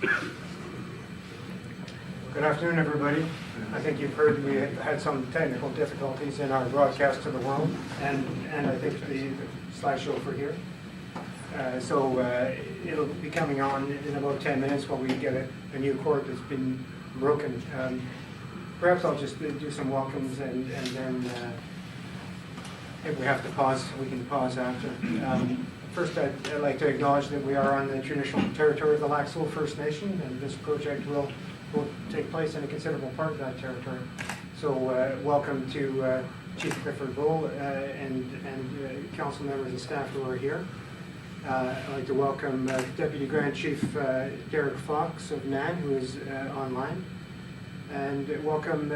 Good afternoon, everybody. I think you've heard we had some technical difficulties in our broadcast to the world, and I think the slideshow for here. So it'll be coming on in about 10 minutes while we get a new cord that's been broken. Perhaps I'll just do some welcomes, and then if we have to pause, we can pause after. First, I'd like to acknowledge that we are on the traditional territory of the Lac-Seul First Nation, and this project will take place in a considerable part of that territory. So welcome to Chief Clifford Bull and council members and staff who are here. I'd like to welcome Deputy Grand Chief Derek Fox of NAN, who is online, and welcome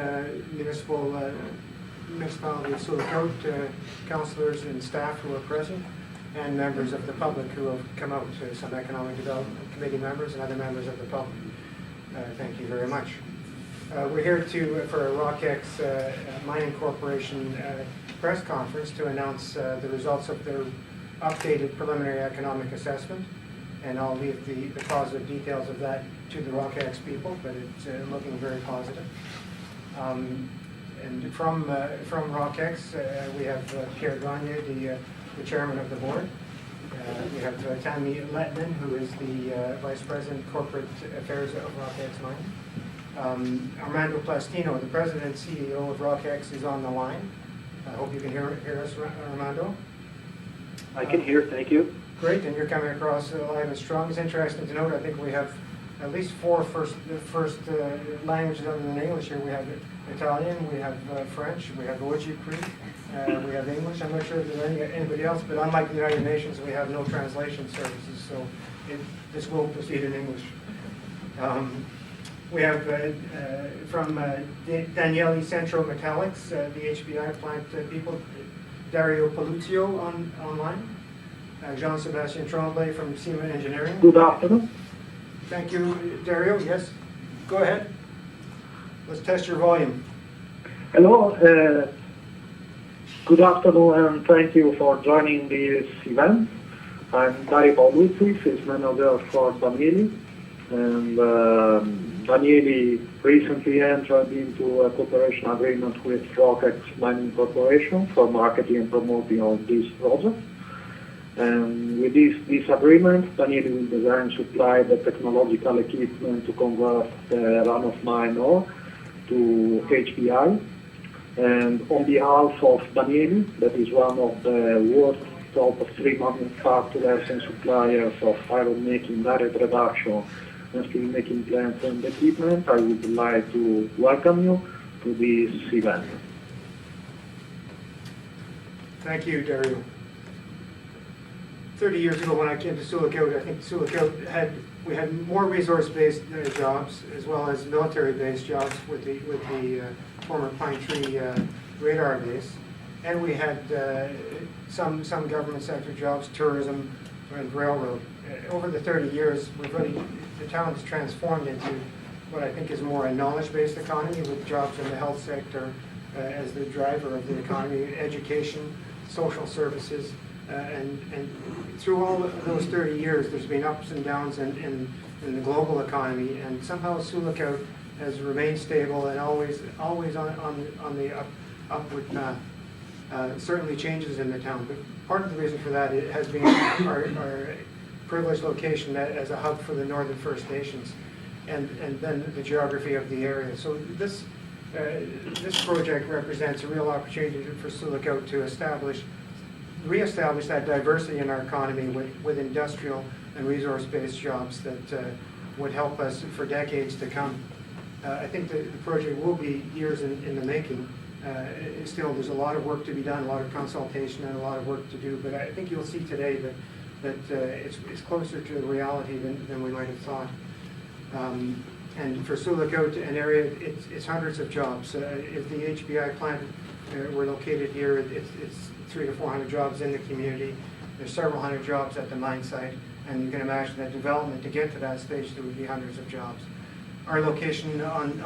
Municipality of Sioux-Lookout councillors and staff who are present, and members of the public who have come out, to some Economic Development Committee members and other members of the public. Thank you very much. We're here for a Rockex Mining Corporation press conference to announce the results of their updated preliminary economic assessment, and I'll leave the positive details of that to the Rockex people, but it's looking very positive. And from Rockex, we have Pierre Gagne, the chairman of the board. We have Tammy Lettman, who is the Vice President Corporate Affairs of Rockex Mining. Armando Plastino, the President and CEO of Rockex, is on the line. I hope you can hear us, Armando. I can hear, thank you. Great, and you're coming across live and strong. It's interesting to note, I think we have at least four first languages other than English here. We have Italian, we have French, we have Ojibwe, we have English. I'm not sure if there's anybody else, but unlike the United Nations, we have no translation services, so this will proceed in English. We have from Daniele Centro Metallics, the HBI plant people, Dario Paluzio online, Jean-Sébastien Tremblay from SEMA Engineering. Good afternoon. Thank you, Dario. Yes, go ahead. Let's test your volume. Hello, good afternoon, and thank you for joining this event. I'm Dario Paolucci, sales manager for Daniele, and Daniele recently entered into a cooperation agreement with Rockex Mining Corporation for marketing and promoting of this project. And with this agreement, Daniele will design and supply the technological equipment to convert the run-of-mine ore to HBI. And on behalf of Daniele, that is one of the world's top 3 manufacturers and suppliers of iron-making direct reduction and steel-making plants and equipment, I would like to welcome you to this event. Thank you, Dario. 30 years ago when I came to Sioux-Lookout, I think Sioux-Lookout we had more resource-based jobs as well as military-based jobs with the former Pine Tree radar base, and we had some government sector jobs, tourism, and railroad. Over the 30 years, the town has transformed into what I think is more a knowledge-based economy, with jobs in the health sector as the driver of the economy, education, social services. And through all of those 30 years, there's been ups and downs in the global economy, and somehow Sioux-Lookout has remained stable and always on the upward path. Certainly changes in the town, but part of the reason for that has been our privileged location as a hub for the Northern First Nations, and then the geography of the area. So this project represents a real opportunity for Sioux-Lookout to reestablish that diversity in our economy with industrial and resource-based jobs that would help us for decades to come. I think the project will be years in the making. Still, there's a lot of work to be done, a lot of consultation and a lot of work to do, but I think you'll see today that it's closer to reality than we might have thought. And for Sioux-Lookout, an area, it's hundreds of jobs. If the HBI plant were located here, it's 300 to 400 jobs in the community. There's several hundred jobs at the mine site, and you can imagine that development to get to that stage, there would be hundreds of jobs. Our location on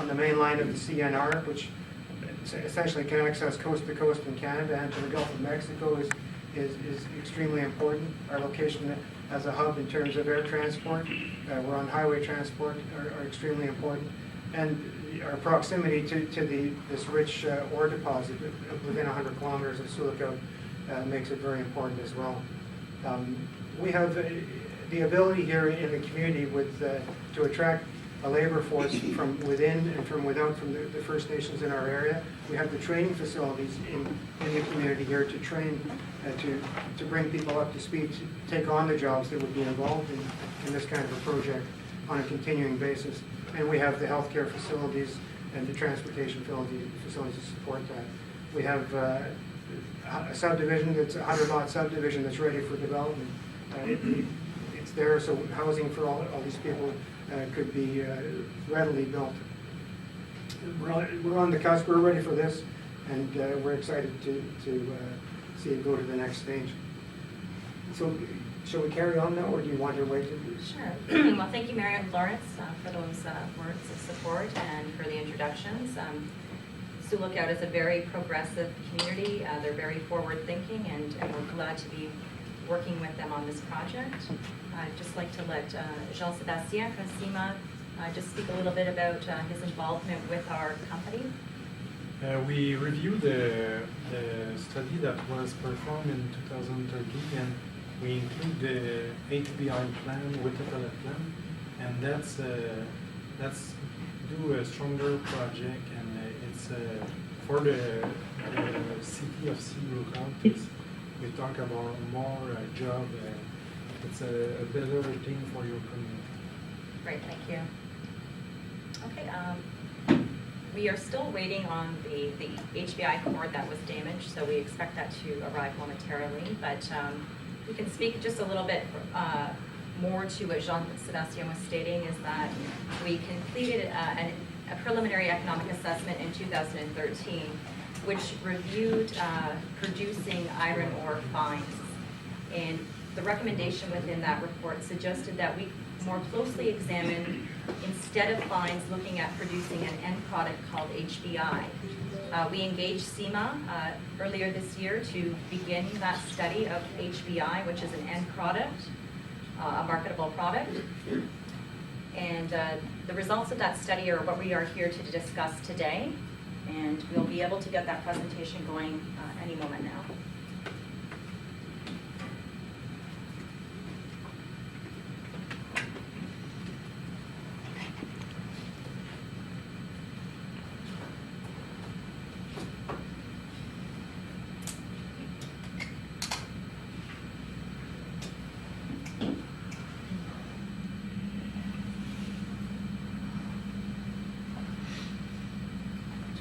the main line of the CNR, which essentially connects us coast to coast in Canada and to the Gulf of Mexico, is extremely important. Our location as a hub in terms of air transport, we're on highway transport, are extremely important. And our proximity to this rich ore deposit within 100 kilometers of Sulaco makes it very important as well. We have the ability here in the community to attract a labor force from within and from without, from the First Nations in our area. We have the training facilities in the community here to train, to bring people up to speed, to take on the jobs that would be involved in this kind of a project on a continuing basis. And we have the healthcare facilities and the transportation facilities to support that. We have a subdivision that's a 100-lot subdivision that's ready for development. It's there, so housing for all these people could be readily built. We're on the cusp. We're ready for this, and we're excited to see it go to the next stage. So, shall we carry on now, or do you want to wait? Sure. Well, thank you, Mary and Lawrence, for those words of support and for the introductions. Sioux Lookout is a very progressive community. They're very forward-thinking, and we're glad to be working with them on this project. I'd just like to let Jean-Sébastien from CIMA just speak a little bit about his involvement with our company. We reviewed the study that was performed in 2013, and we include the HBI plan with the pellet plan, and that's do a stronger project, and it's for the city of Sioux Lookout. We talk about more job. It's a better thing for your community. Great, thank you. Okay, we are still waiting on the HBI cord that was damaged, so we expect that to arrive momentarily. But we can speak just a little bit more to what Jean-Sébastien was stating, is that we completed a preliminary economic assessment in 2013, which reviewed producing iron ore fines. And the recommendation within that report suggested that we more closely examine, instead of fines, looking at producing an end product called HBI. We engaged CIMA earlier this year to begin that study of HBI, which is an end product, a marketable product. And the results of that study are what we are here to discuss today. And we'll be able to get that presentation going any moment now.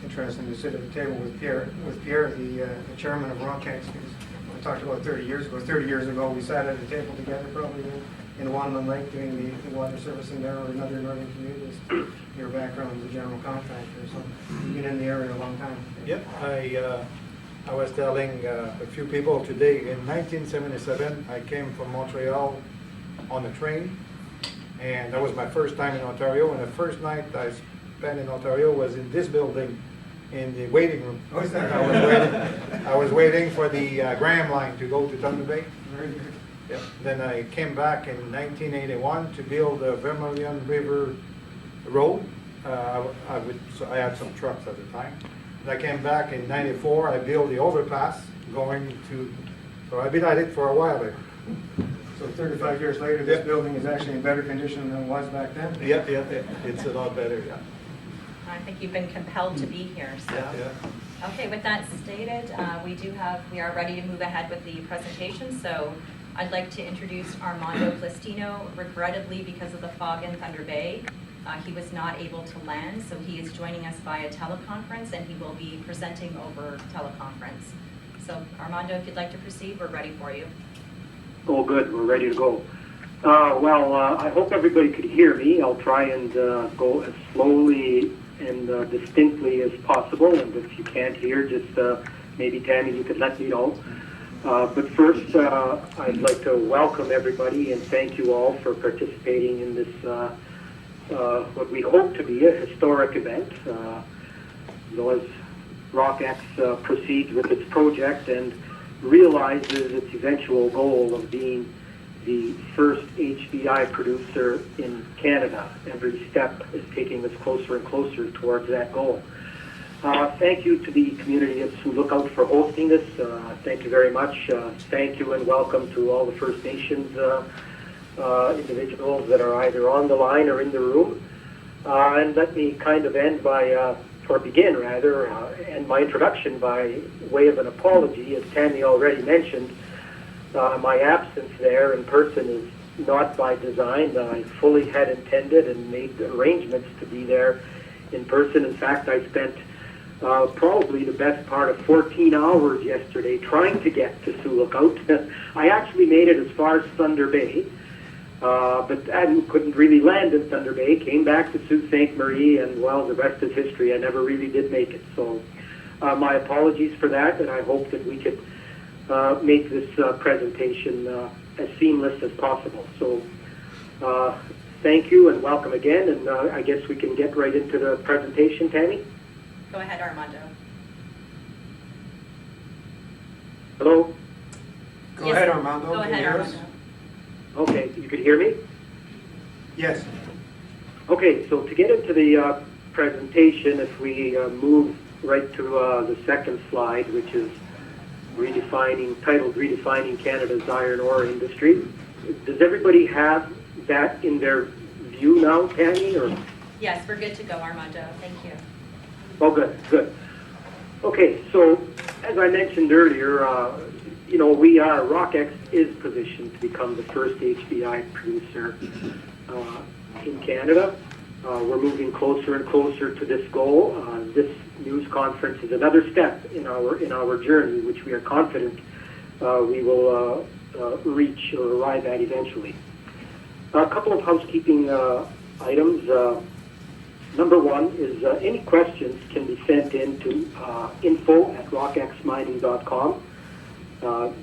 Interesting to sit at the table with Pierre, the chairman of Rockex, because we talked about 30 years ago. 30 years ago, we sat at a table together, probably in Wanman Lake, doing the water servicing there, or in other northern communities. Your background as a general contractor, so you've been in the area a long time. Yeah, I was telling a few people today, in 1977, I came from Montreal on a train, and that was my first time in Ontario, and the first night I spent in Ontario was in this building, in the waiting room. Oh, is that I was waiting for the Graham line to go to Thunder Bay. Very good. Yeah. Then I came back in 1981 to build the Vermilion River Road. So I had some trucks at the time. And I came back in 94, I built the overpass going to, so I've been at it for a while there. So 35 years later, this building is actually in better condition than it was back then? Yeah, it's a lot better, yeah. I think you've been compelled to be here, so. Yeah. Okay, with that stated, we are ready to move ahead with the presentation. So I'd like to introduce Armando Plastino. Regrettably, because of the fog in Thunder Bay, he was not able to land, so he is joining us via teleconference, and he will be presenting over teleconference. So Armando, if you'd like to proceed, we're ready for you. Oh, good. We're ready to go. I hope everybody could hear me. I'll try and go as slowly and distinctly as possible. And if you can't hear, just maybe, Tammy, you could let me know. But first, I'd like to welcome everybody and thank you all for participating in this, what we hope to be a historic event. As Rockex proceeds with its project, and realizes its eventual goal of being the first HBI producer in Canada. Every step is taking us closer and closer towards that goal. Thank you to the community of Sioux Lookout for hosting this. Thank you very much. Thank you and welcome to all the First Nations individuals that are either on the line or in the room. And let me kind of end by, or begin rather, end my introduction by way of an apology. As Tammy already mentioned, my absence there in person is not by design. I fully had intended and made arrangements to be there in person. In fact, I spent probably the best part of 14 hours yesterday trying to get to Sioux Lookout. I actually made it as far as Thunder Bay, but I couldn't really land in Thunder Bay. Came back to Sault Ste. Marie, and well, the rest is history. I never really did make it. So my apologies for that, and I hope that we could make this presentation as seamless as possible. So thank you and welcome again, and I guess we can get right into the presentation, Tammy. Go ahead, Armando. Hello? Go Yes, ahead, Armando. Go Can you ahead, hear us? Armando. Okay, you could hear me? Yes. Okay, so to get into the presentation, if we move right to the second slide, which is titled Redefining Canada's Iron Ore Industry. Does everybody have that in their view now, Tammy? Or? Yes, we're good to go, Armando. Thank you. Oh, good, good. Okay, so as I mentioned earlier, Rockex is positioned to become the first HBI producer in Canada. We're moving closer and closer to this goal. This news conference is another step in our journey, which we are confident we will reach or arrive at eventually. A couple of housekeeping items. Number one is any questions can be sent in to info@rockexmining.com.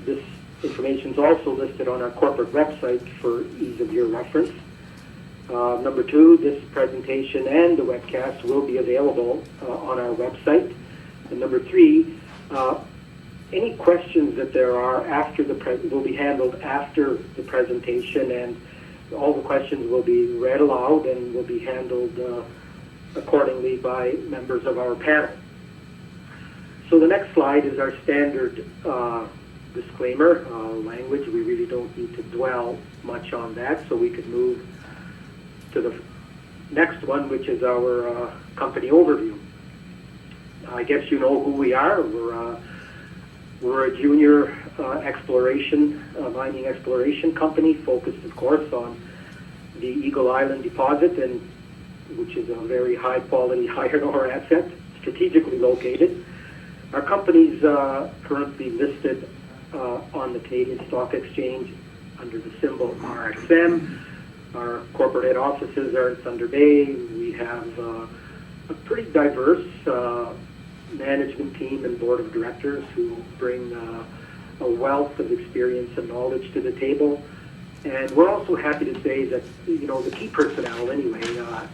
This information is also listed on our corporate website for ease of your reference. Number two, this presentation and the webcast will be available on our website. And number three, any questions that there are after will be handled after the presentation, and all the questions will be read aloud and will be handled accordingly by members of our panel. So the next slide is our standard disclaimer language. We really don't need to dwell much on that, so we could move to the next one, which is our company overview. I guess you know who we are. We're a junior mining exploration company, focused, of course, on the Eagle Island deposit, which is a very high-quality iron ore asset, strategically located. Our company's currently listed on the Canadian Stock Exchange under the symbol RXM. Our corporate head offices are in Thunder Bay. We have a pretty diverse management team and board of directors who bring a wealth of experience and knowledge to the table. And we're also happy to say that, the key personnel anyway,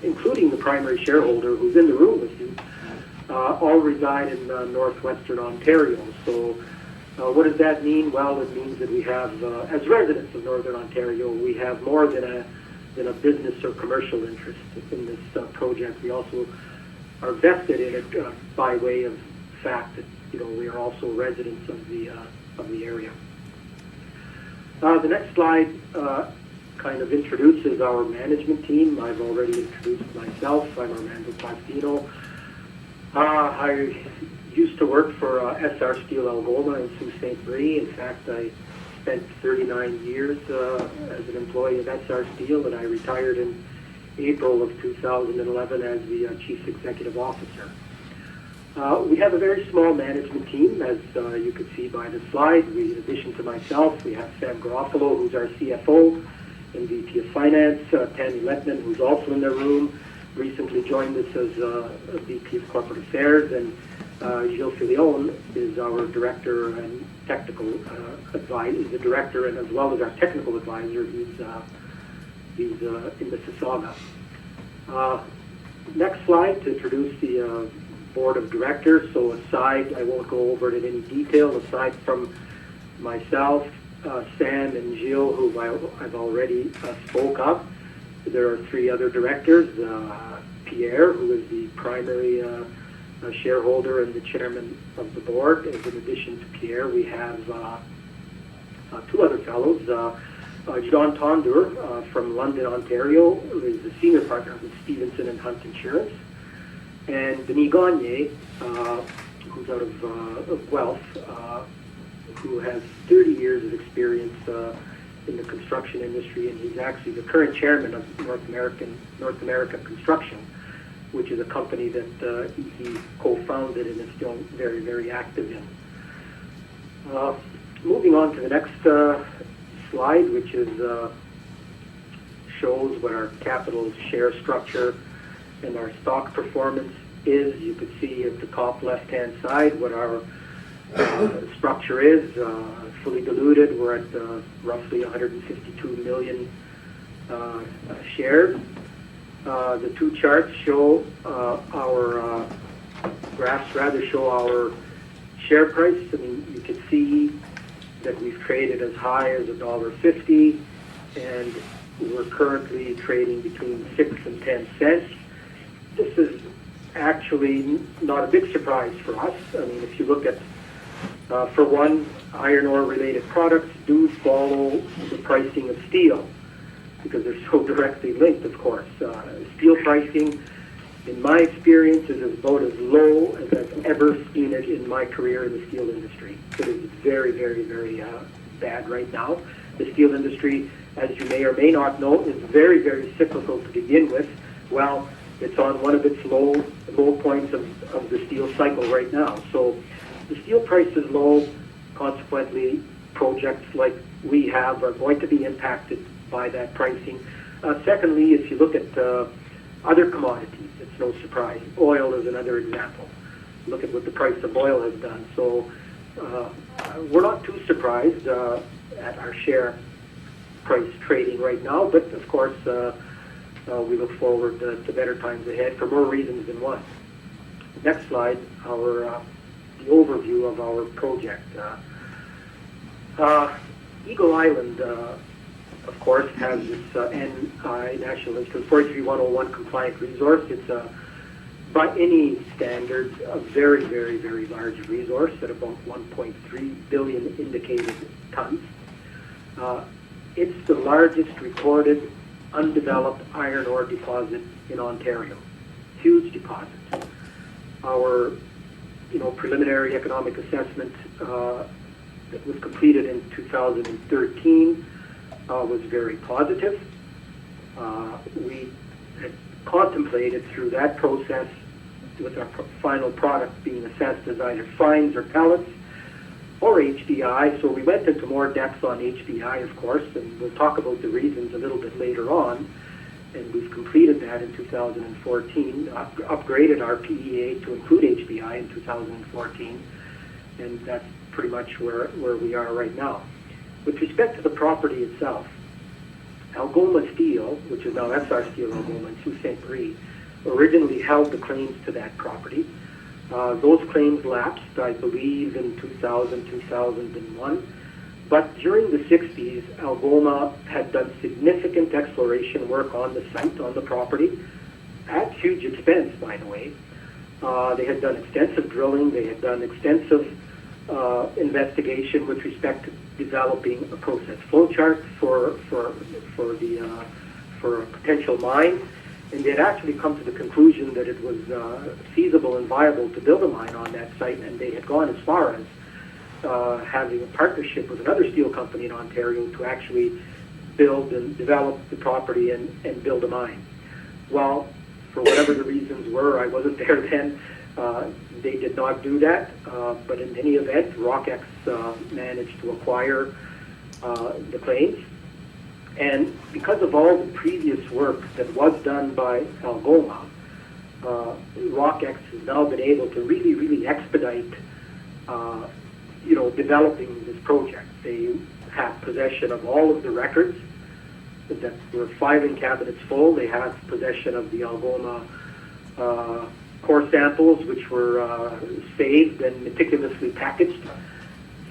including the primary shareholder who's in the room with you, all reside in Northwestern Ontario. So what does that mean? Well, it means that we have, as residents of Northern Ontario, we have more than a business or commercial interest in this project. We also are vested in it by way of fact that we are also residents of the area. The next slide kind of introduces our management team. I've already introduced myself. I'm Armando Plastino. I used to work for SR Steel Algoma in Sault Ste. Marie. In fact, I spent 39 years as an employee of SR Steel, and I retired in April of 2011 as the Chief Executive Officer. We have a very small management team, as you could see by the slide. In addition to myself, we have Sam Garofalo, who's our CFO and VP of Finance, Tammy Letman, who's also in the room, recently joined us as VP of Corporate Affairs, and Gilles Filion is our Director and Technical Advisor, is the Director and as well as our Technical Advisor. He's in Mississauga. Next slide to introduce the Board of Directors. So aside, I won't go over it in any detail, aside from myself, Sam and Gilles, who I've already spoke of. There are three other directors, Pierre, who is the primary shareholder and the chairman of the board. And in addition to Pierre, we have two other fellows. John Tondur from London, Ontario, who is the senior partner with Stevenson and Hunt Insurance. And Denis Gagné, who's out of Guelph, who has 30 years of experience in the construction industry, and he's actually the current chairman of North American Construction, which is a company that he co-founded and is still very, very active in. Moving on to the next slide, which is shows what our capital share structure and our stock performance is. You could see at the top left-hand side what our structure is. Fully diluted, we're at roughly 152 million shares. The two charts show our graphs rather show our share price. I mean, you can see that we've traded as high as $1.50, and we're currently trading between 6 and 10 cents. This is actually not a big surprise for us. I mean, if you look at, for one, iron ore related products do follow the pricing of steel because they're so directly linked, of course. Steel pricing, in my experience, is about as low as I've ever seen it in my career in the steel industry. It is very, very, very bad right now. The steel industry, as you may or may not know, is very, very cyclical to begin with. Well, it's on one of its low points of the steel cycle right now. So the steel price is low. Consequently, projects like we have are going to be impacted by that pricing. Secondly, if you look at other commodities, it's no surprise. Oil is another example. Look at what the price of oil has done. So we're not too surprised at our share price trading right now, but of course we look forward to better times ahead for more reasons than one. Next slide, the overview of our project. Eagle Island, of course, has this NI, National Instrument 43101 compliant resource. It's by any standards, a very, very, very large resource at about 1.3 billion indicated tons. It's the largest recorded undeveloped iron ore deposit in Ontario. Huge deposit. Our preliminary economic assessment that was completed in 2013 was very positive. We had contemplated through that process with our final product being assessed as either fines or pellets or HBI. So we went into more depth on HBI, of course, and we'll talk about the reasons a little bit later on. And we've completed that in 2014, upgraded our PEA to include HBI in 2014, and that's pretty much where we are right now. With respect to the property itself, Algoma Steel, which is now SR Steel Algoma in Sault Ste. Marie, originally held the claims to that property. Those claims lapsed, I believe, in 2000, 2001. But during the 60s, Algoma had done significant exploration work on the site, on the property, at huge expense, by the way. They had done extensive drilling. They had done extensive investigation with respect to developing a process flow chart for a potential mine. And they had actually come to the conclusion that it was feasible and viable to build a mine on that site, and they had gone as far as having a partnership with another steel company in Ontario to actually build and develop the property and build a mine. Well, for whatever the reasons were, I wasn't there then, they did not do that, but in any event, Rockex managed to acquire the claims. And because of all the previous work that was done by Algoma, Rockex has now been able to really, really expedite developing this project. They have possession of all of the records that were filing cabinets full. They have possession of the Algoma core samples, which were saved and meticulously packaged.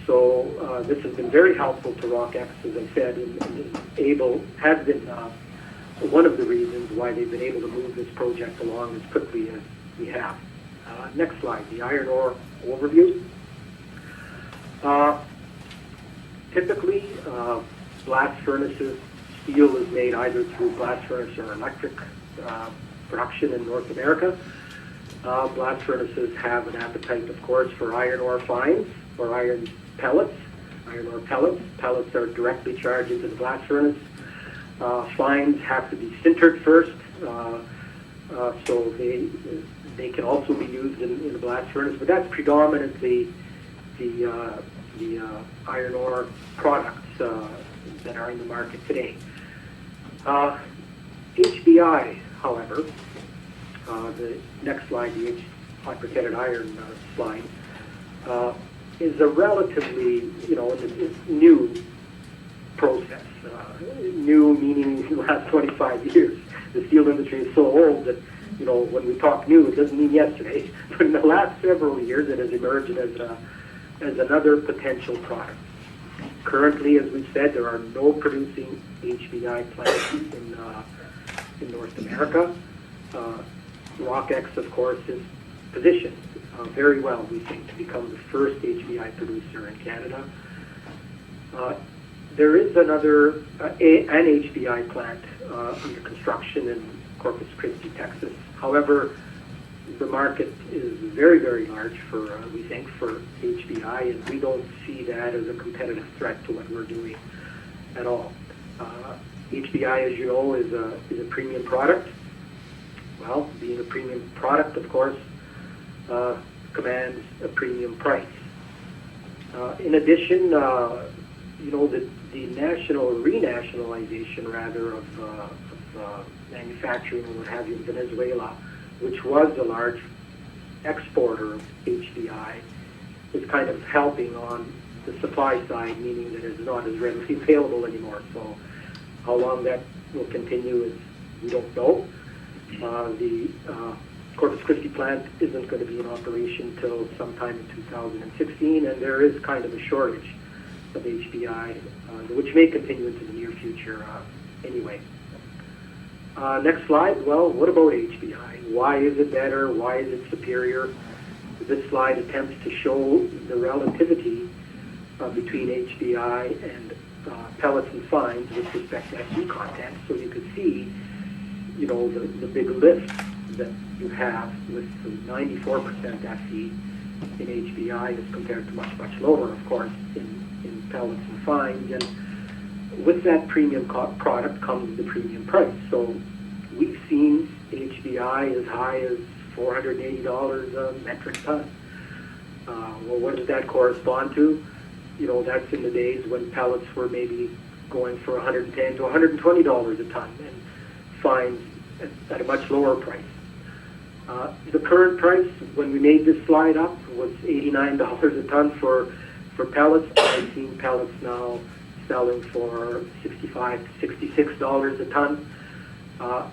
So this has been very helpful to Rockex, as I said, and has been one of the reasons why they've been able to move this project along as quickly as we have. Next slide, the iron ore overview. Typically, blast furnaces, steel is made either through blast furnace or electric production in North America. Blast furnaces have an appetite, of course, for iron ore fines or iron pellets. Iron ore pellets. Pellets are directly charged into the blast furnace. Fines have to be sintered first, so they can also be used in the blast furnace, but that's predominantly the iron ore products that are in the market today. HBI, however, the next slide, the hot briquetted iron slide, is a relatively, new process. New meaning the last 25 years. The steel industry is so old that, when we talk new, it doesn't mean yesterday. But in the last several years, it has emerged as another potential product. Currently, as we've said, there are no producing HBI plants in North America. Rockex, of course, is positioned very well, we think, to become the first HBI producer in Canada. There is an HBI plant under construction in Corpus Christi, Texas. However, the market is very, very large for, we think, for HBI, and we don't see that as a competitive threat to what we're doing at all. HBI, as you know, is a premium product. Well, being a premium product, of course, commands a premium price. In addition, the renationalization, rather, of manufacturing and what have you in Venezuela, which was a large exporter of HBI, is kind of helping on the supply side, meaning that it's not as readily available anymore. So how long that will continue is we don't know. The Corpus Christi plant isn't going to be in operation till sometime in 2016, and there is kind of a shortage of HBI, which may continue into the near future anyway. Next slide. Well, what about HBI? Why is it better? Why is it superior? This slide attempts to show the relativity between HBI and pellets and fines with respect to Fe content. So you could see, the big lift that you have with the 94% Fe in HBI as compared to much, much lower, of course, in pellets and fines. And with that premium product comes the premium price. So we've seen HBI as high as $480 a metric ton. Well, what does that correspond to? That's in the days when pellets were maybe going for $110 to $120 a ton, and fines at a much lower price. The current price, when we made this slide up, was $89 a ton for pellets. I've seen pellets now selling for $65 to $66 a ton.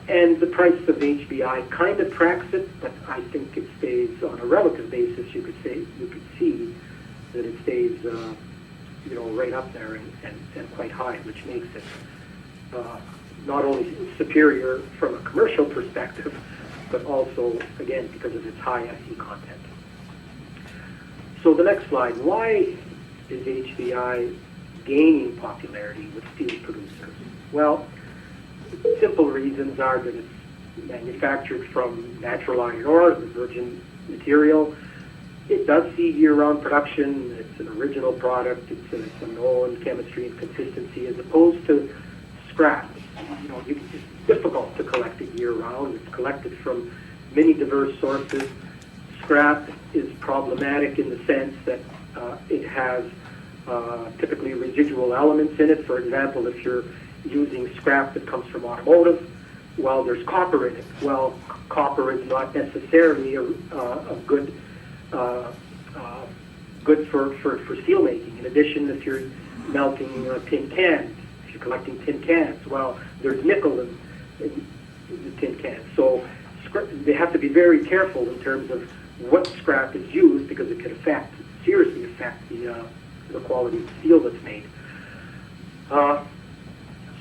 And the price of HBI kind of tracks it, but I think it stays on a relative basis. You could see that it stays, right up there and quite high, which makes it not only superior from a commercial perspective, but also, again, because of its high Fe content. So the next slide, why is HBI gaining popularity with steel producers? Well, simple reasons are that it's manufactured from natural iron ore, the virgin material. It does see year-round production. It's an original product. It's a known chemistry and consistency, as opposed to scrap. It's difficult to collect it year-round. It's collected from many diverse sources. Scrap is problematic in the sense that it has typically residual elements in it. For example, if you're using scrap that comes from automotive, well, there's copper in it. Well, copper is not necessarily a good for steel making. In addition, if you're melting tin cans, if you're collecting tin cans, well, there's nickel in the tin cans. So they have to be very careful in terms of what scrap is used, because it could seriously affect the to the quality of steel that's made.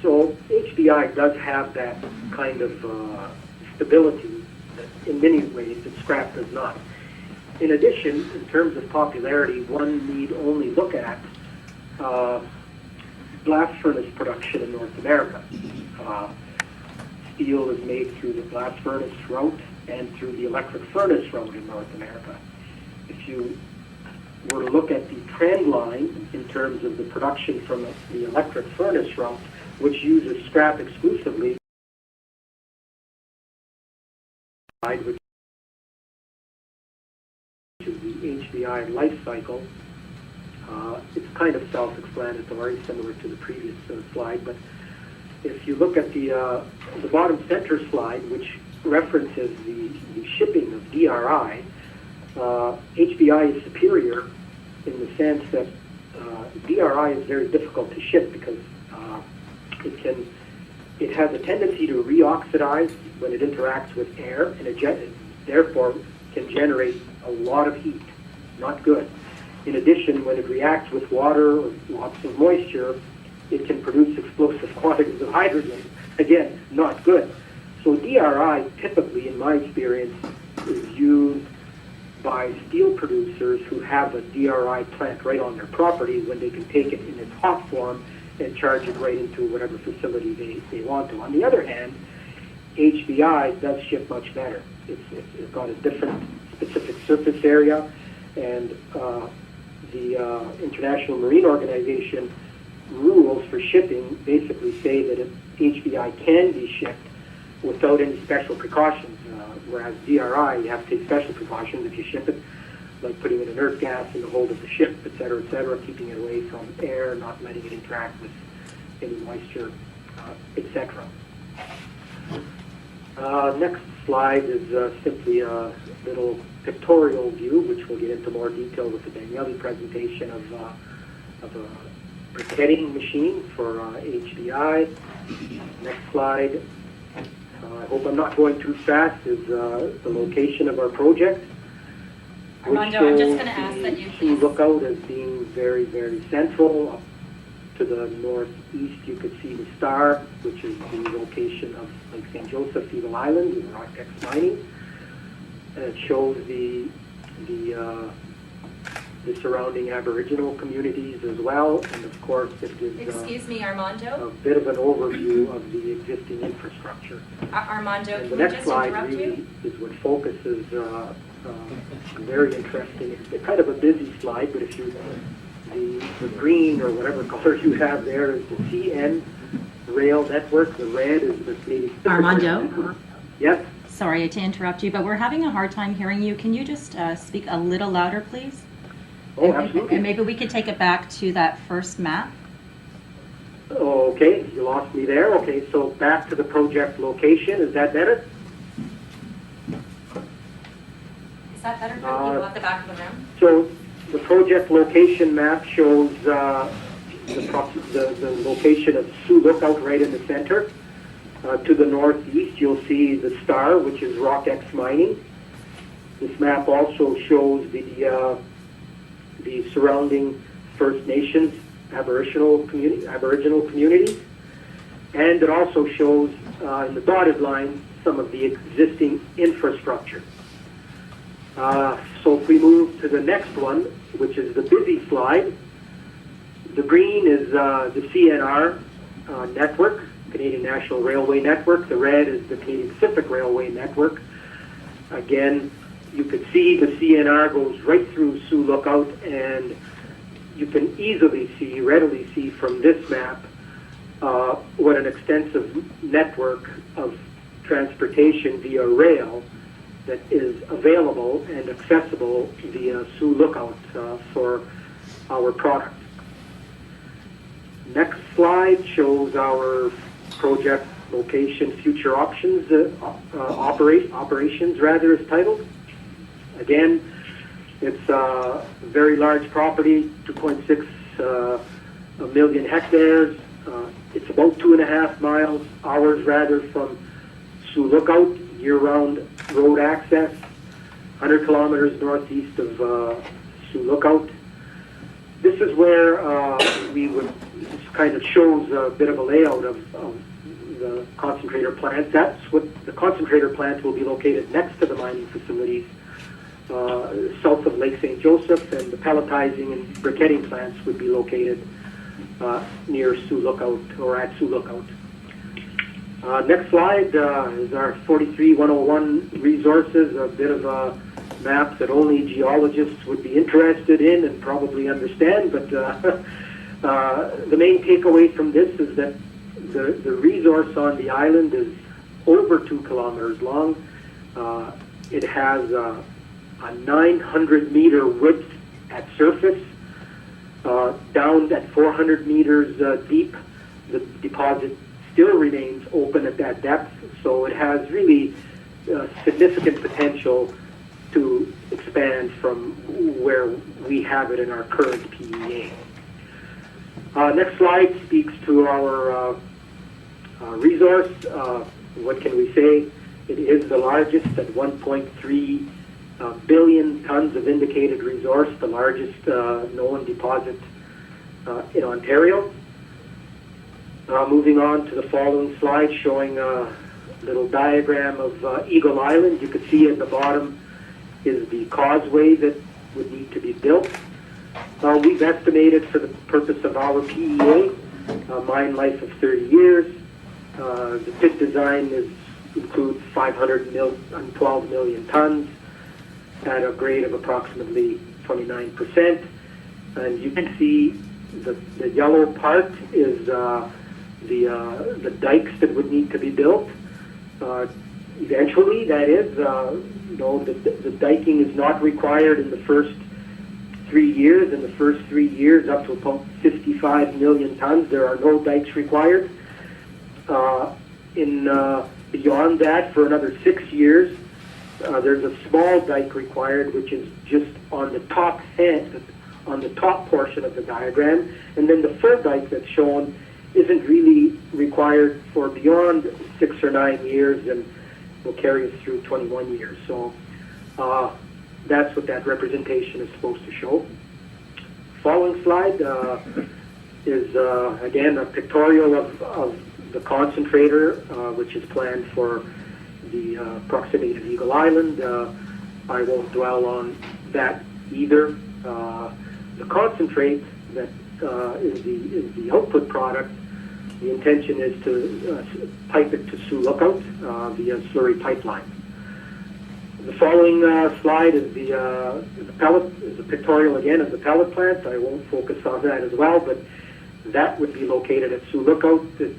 So HBI does have that kind of stability that in many ways that scrap does not. In addition, in terms of popularity, one need only look at blast furnace production in North America. Steel is made through the blast furnace route and through the electric furnace route in North America. If you were to look at the trend line in terms of the production from the electric furnace route, which uses scrap exclusively, which is the HBI life cycle, it's kind of self-explanatory, similar to the previous slide, but if you look at the bottom center slide, which references the shipping of DRI, HBI is superior in the sense that DRI is very difficult to ship because it has a tendency to reoxidize when it interacts with air, and it therefore can generate a lot of heat. Not good. In addition, when it reacts with water or lots of moisture, it can produce explosive quantities of hydrogen. Again, not good. So DRI, typically, in my experience, is used by steel producers who have a DRI plant right on their property when they can take it in its hot form and charge it right into whatever facility they want to. On the other hand, HBI does ship much better. It's got a different specific surface area, and the International Marine Organization rules for shipping basically say that if HBI can be shipped without any special precautions, whereas DRI, you have to take special precautions if you ship it, like putting in inert gas in the hold of the ship, et cetera, keeping it away from air, not letting it interact with any moisture, etc. Next slide is simply a little pictorial view, which we'll get into more detail with the Daniele presentation of a briquetting machine for HBI. Next slide. I hope I'm not going too fast, is the location of our project. Armando, I'm just going to ask that you please look out as being very, very central. Up to the northeast, you could see the star, which is the location of Lake St. Joseph, Eagle Island, in Rockex mining. And it shows the surrounding Aboriginal communities as well, and of course it gives Excuse me, Armando? a bit of an overview of the existing infrastructure. Armando, And can the we next just slide interrupt really you? is what focuses very interesting. It's kind of a busy slide, but if you the green or whatever color you have there is the CN rail network. The red is the Canadian Pacific Armando? network. Yes. Sorry to interrupt you, but we're having a hard time hearing you. Can you just speak a little louder, please? Oh, absolutely. And maybe we could take it back to that first map. Okay, you lost me there. Okay, so back to the project location. Is that better? Is that better? Can you go at the back of the room? So the project location map shows the location of Sioux Lookout right in the center. To the northeast, you'll see the star, which is Rockex mining. This map also shows the surrounding First Nations Aboriginal communities, and it also shows in the dotted line some of the existing infrastructure. So if we move to the next one, which is the busy slide, the green is the CNR network, Canadian National Railway Network. The red is the Canadian Pacific Railway Network. Again, you could see the CNR goes right through Sioux Lookout, and you can readily see from this map what an extensive network of transportation via rail that is available and accessible via Sioux Lookout for our product. Next slide shows our project location, future options, operations rather is titled. Again, it's a very large property, 2.6 million hectares. It's about 2.5 hours rather from Sioux Lookout, year-round road access, 100 kilometers northeast of Sioux Lookout. This is where this kind of shows a bit of a layout of the concentrator plant. That's what the concentrator plant will be located next to the mining facilities, south of Lake St. Joseph, and the pelletizing and briquetting plants would be located near Sioux Lookout or at Sioux Lookout. Next slide is our 43101 resources, a bit of a map that only geologists would be interested in and probably understand, but the main takeaway from this is that the resource on the island is over 2 kilometers long. It has a 900-meter width at surface, down at 400 meters deep. The deposit still remains open at that depth, so it has really significant potential to expand from where we have it in our current PEA. Next slide speaks to our resource. What can we say? It is the largest at 1.3 billion tons of indicated resource, the largest known deposit in Ontario. Moving on to the following slide, showing a little diagram of Eagle Island. You can see at the bottom is the causeway that would need to be built. We've estimated for the purpose of our PEA a mine life of 30 years. The pit design includes 512 million tons at a grade of approximately 29%. And you can see the yellow part is the dikes that would need to be built. Eventually, that is, the diking is not required in the first 3 years. In the first 3 years, up to about 55 million tons, there are no dikes required. Beyond that, for another 6 years, there's a small dike required, which is just on the top portion of the diagram, and then the full dike that's shown isn't really required for beyond 6 or 9 years, and will carry us through 21 years. So that's what that representation is supposed to show. Following slide is again a pictorial of the concentrator, which is planned for the proximity of Eagle Island. I won't dwell on that either. The concentrate that is the output product. The intention is to pipe it to Sioux Lookout via slurry pipeline. The following slide is the pellet, is a pictorial again of the pellet plant. I won't focus on that as well, but that would be located at Sioux Lookout. It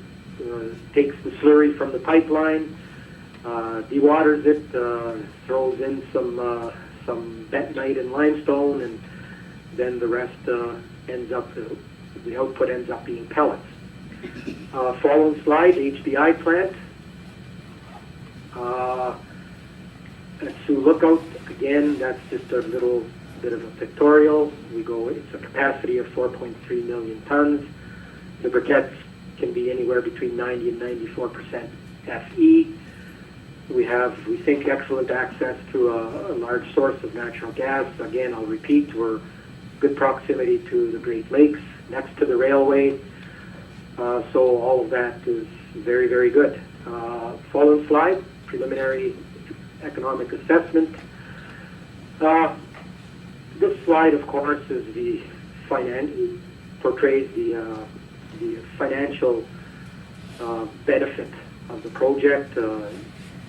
takes the slurry from the pipeline, dewaters it, throws in some bentonite and limestone, and then the rest the output ends up being pellets. Following slide, HBI plant. At Sioux Lookout, again, that's just a little bit of a pictorial. It's a capacity of 4.3 million tons. The briquettes can be anywhere between 90 and 94% FE. We think, excellent access to a large source of natural gas. Again, I'll repeat, we're good proximity to the Great Lakes, next to the railway. So all of that is very, very good. Following slide, preliminary economic assessment. This slide, of course, is portrays the financial benefit of the project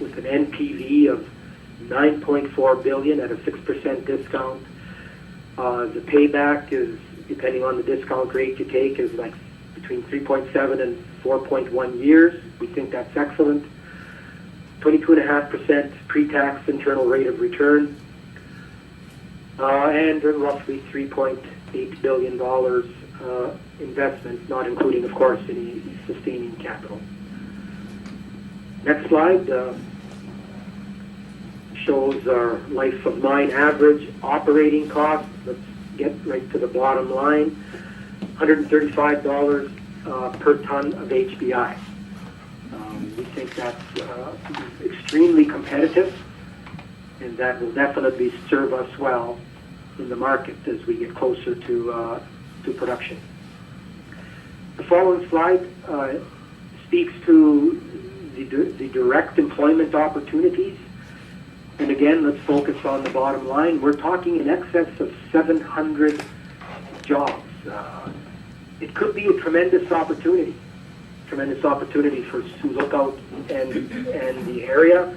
with an NPV of $9.4 billion at a 6% discount. The payback is, depending on the discount rate you take, is like between 3.7 and 4.1 years. We think that's excellent. 22.5% pre-tax internal rate of return, and roughly $3.8 billion investment, not including, of course, any sustaining capital. Next slide shows our life of mine average operating cost. Let's get right to the bottom line. $135 per ton of HBI. We think that's extremely competitive, and that will definitely serve us well in the market as we get closer to to production. The following slide speaks to the direct employment opportunities. And again, let's focus on the bottom line. We're talking in excess of 700 jobs. It could be a tremendous opportunity for us to look out and the area.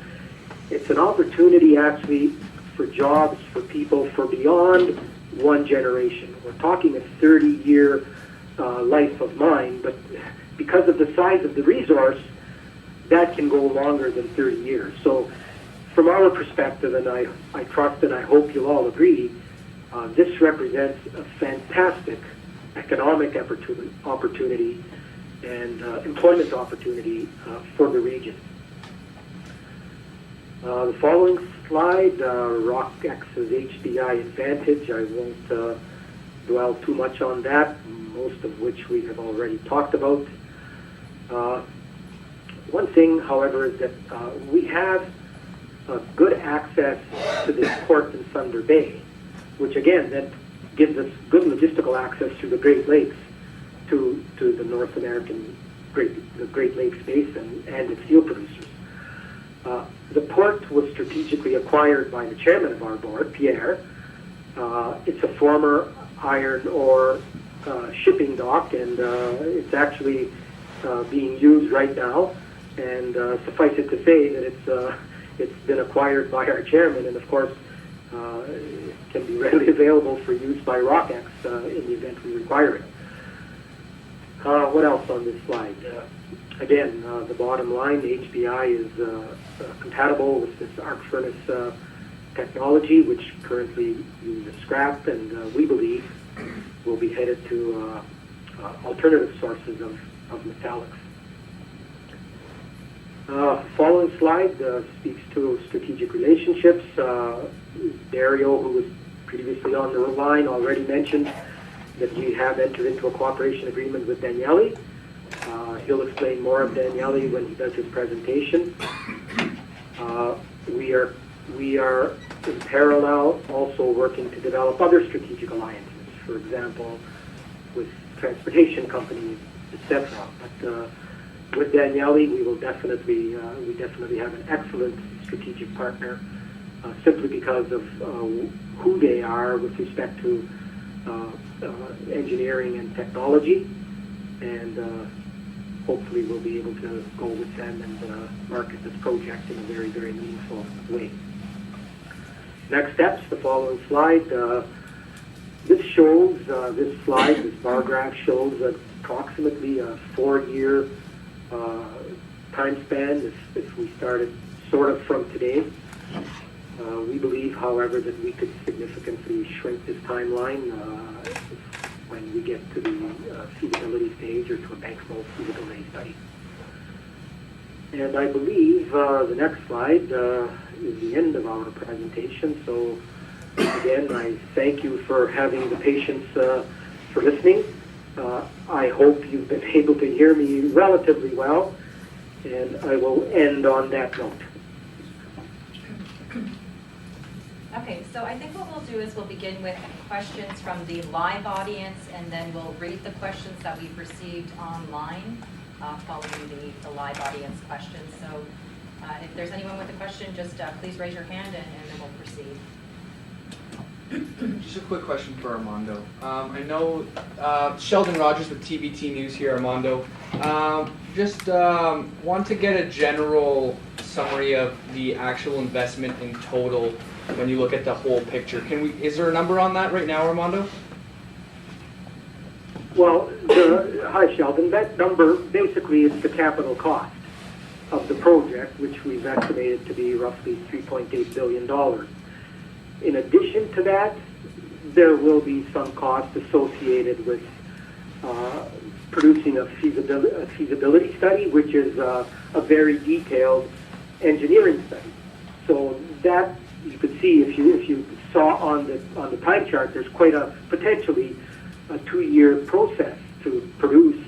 It's an opportunity actually for jobs for people for beyond one generation. We're talking a 30-year life of mine, but because of the size of the resource, that can go longer than 30 years. So from our perspective, and I trust and I hope you'll all agree, this represents a fantastic economic opportunity and employment opportunity for the region. The following slide, Rockex's HBI advantage. I won't dwell too much on that, most of which we have already talked about. One thing, however, is that we have good access to this port in Thunder Bay, which again then gives us good logistical access to the Great Lakes, to the North American Great Lakes Basin and its steel producers. The port was strategically acquired by the chairman of our board, Pierre. It's a former iron ore shipping dock, and it's actually being used right now. And suffice it to say that it's been acquired by our chairman, and of course it can be readily available for use by Rockex in the event we require it. What else on this slide? Again, the bottom line, the HBI is compatible with this arc furnace technology, which currently uses scrap, and we believe will be headed to alternative sources of metallics. Following slide speaks to strategic relationships. Dario, who was previously on the line, already mentioned that we have entered into a cooperation agreement with Daniele. He'll explain more of Daniele when he does his presentation. We are in parallel also working to develop other strategic alliances, for example, with transportation companies, etc. But with Daniele, we definitely have an excellent strategic partner, simply because of who they are with respect to engineering and technology, and hopefully we'll be able to go with them and market this project in a very, very meaningful way. Next steps, the following slide. This slide, this bar graph shows approximately a 4-year time span if we started sort of from today. We believe, however, that we could significantly shrink this timeline when we get to the feasibility stage or to a bankable feasibility study. And I believe the next slide is the end of our presentation. So again, I thank you for having the patience for listening. I hope you've been able to hear me relatively well, and I will end on that note. Okay, so I think what we'll do is we'll begin with questions from the live audience, and then we'll read the questions that we've received online following the live audience questions. So if there's anyone with a question, just please raise your hand, and then we'll proceed. Just a quick question for Armando. I know Sheldon Rogers with TVT News here, Armando. Just want to get a general summary of the actual investment in total when you look at the whole picture. Is there a number on that right now, Armando? Well, hi Sheldon. That number basically is the capital cost of the project, which we've estimated to be roughly $3.8 billion. In addition to that, there will be some costs associated with producing a feasibility study, which is a very detailed engineering study. So that you could see if you saw on the time chart, there's quite a potentially a 2-year process to produce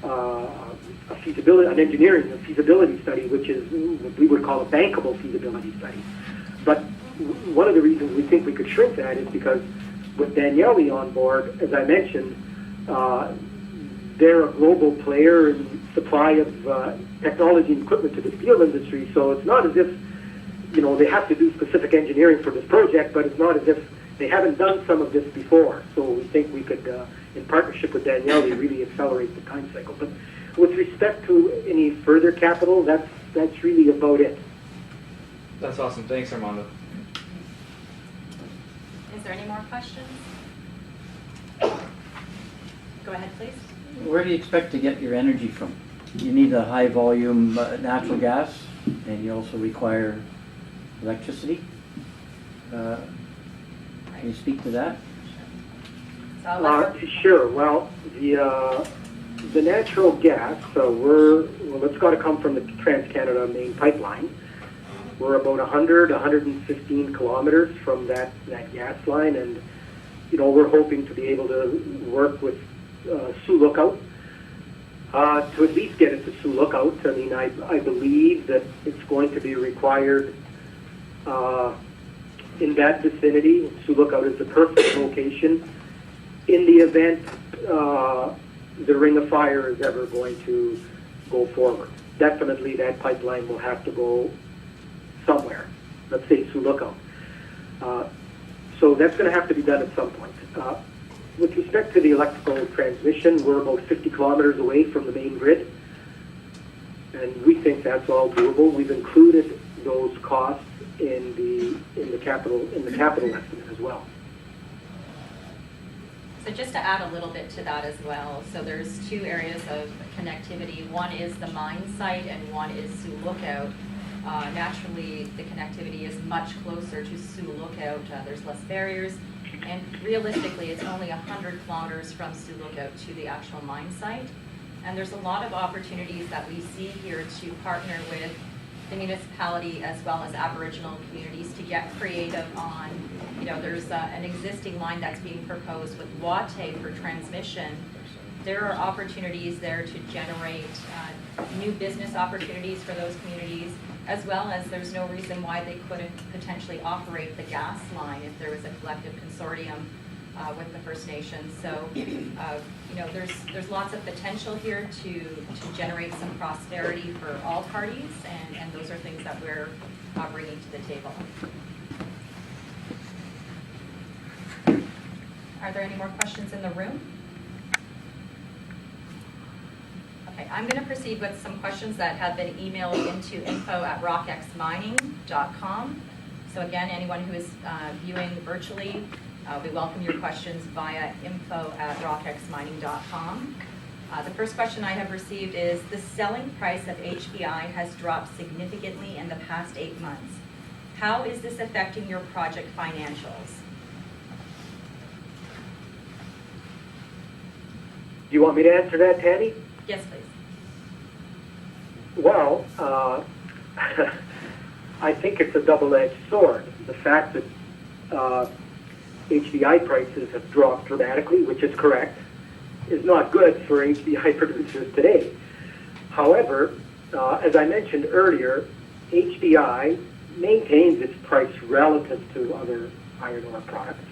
an engineering feasibility study, which is what we would call a bankable feasibility study. But one of the reasons we think we could shrink that is because with Daniele on board, as I mentioned, they're a global player in supply of technology and equipment to the steel industry. So it's not as if, you know, they have to do specific engineering for this project, but it's not as if they haven't done some of this before. So we think we could, in partnership with Daniele, really accelerate the time cycle. But with respect to any further capital, that's really about it. That's awesome. Thanks, Armando. Is there any more questions? Go ahead, please. Where do you expect to get your energy from? You need a high volume natural gas, and you also require electricity. Can you speak to that? So I'll let her- Sure. Well, the natural gas, it's got to come from the Trans-Canada main pipeline. We're about 115 kilometers from that gas line, and you know, we're hoping to be able to work with Sioux Lookout to at least get it to Sioux Lookout. I mean, I believe that it's going to be required in that vicinity. Sioux Lookout is the perfect location in the event the Ring of Fire is ever going to go forward. Definitely that pipeline will have to go somewhere, let's say Sioux Lookout. So that's going to have to be done at some point. With respect to the electrical transmission, we're about 50 kilometers away from the main grid, and we think that's all doable. We've included those costs in the capital estimate as well. So just to add a little bit to that as well, so there's two areas of connectivity. One is the mine site and one is Sioux Lookout. Naturally, the connectivity is much closer to Sioux Lookout. There's less barriers, and realistically, it's only 100 kilometers from Sioux Lookout to the actual mine site. And there's a lot of opportunities that we see here to partner with the municipality as well as Aboriginal communities to get creative on, you know, there's an existing line that's being proposed with Wate for transmission. There are opportunities there to generate new business opportunities for those communities, as well as there's no reason why they couldn't potentially operate the gas line if there was a collective consortium with the First Nations. So, you know, there's lots of potential here to generate some prosperity for all parties, and those are things that we're bringing to the table. Are there any more questions in the room? Okay, I'm going to proceed with some questions that have been emailed into info@rockexmining.com. So again, anyone who is viewing virtually, we welcome your questions via info@rockexmining.com. The first question I have received is, the selling price of HBI has dropped significantly in the past 8 months. How is this affecting your project financials? Do you want me to answer that, Tanny? Yes, please. Well, I think it's a double-edged sword. The fact that HBI prices have dropped dramatically, which is correct, is not good for HBI producers today. However, as I mentioned earlier, HBI maintains its price relative to other iron ore products,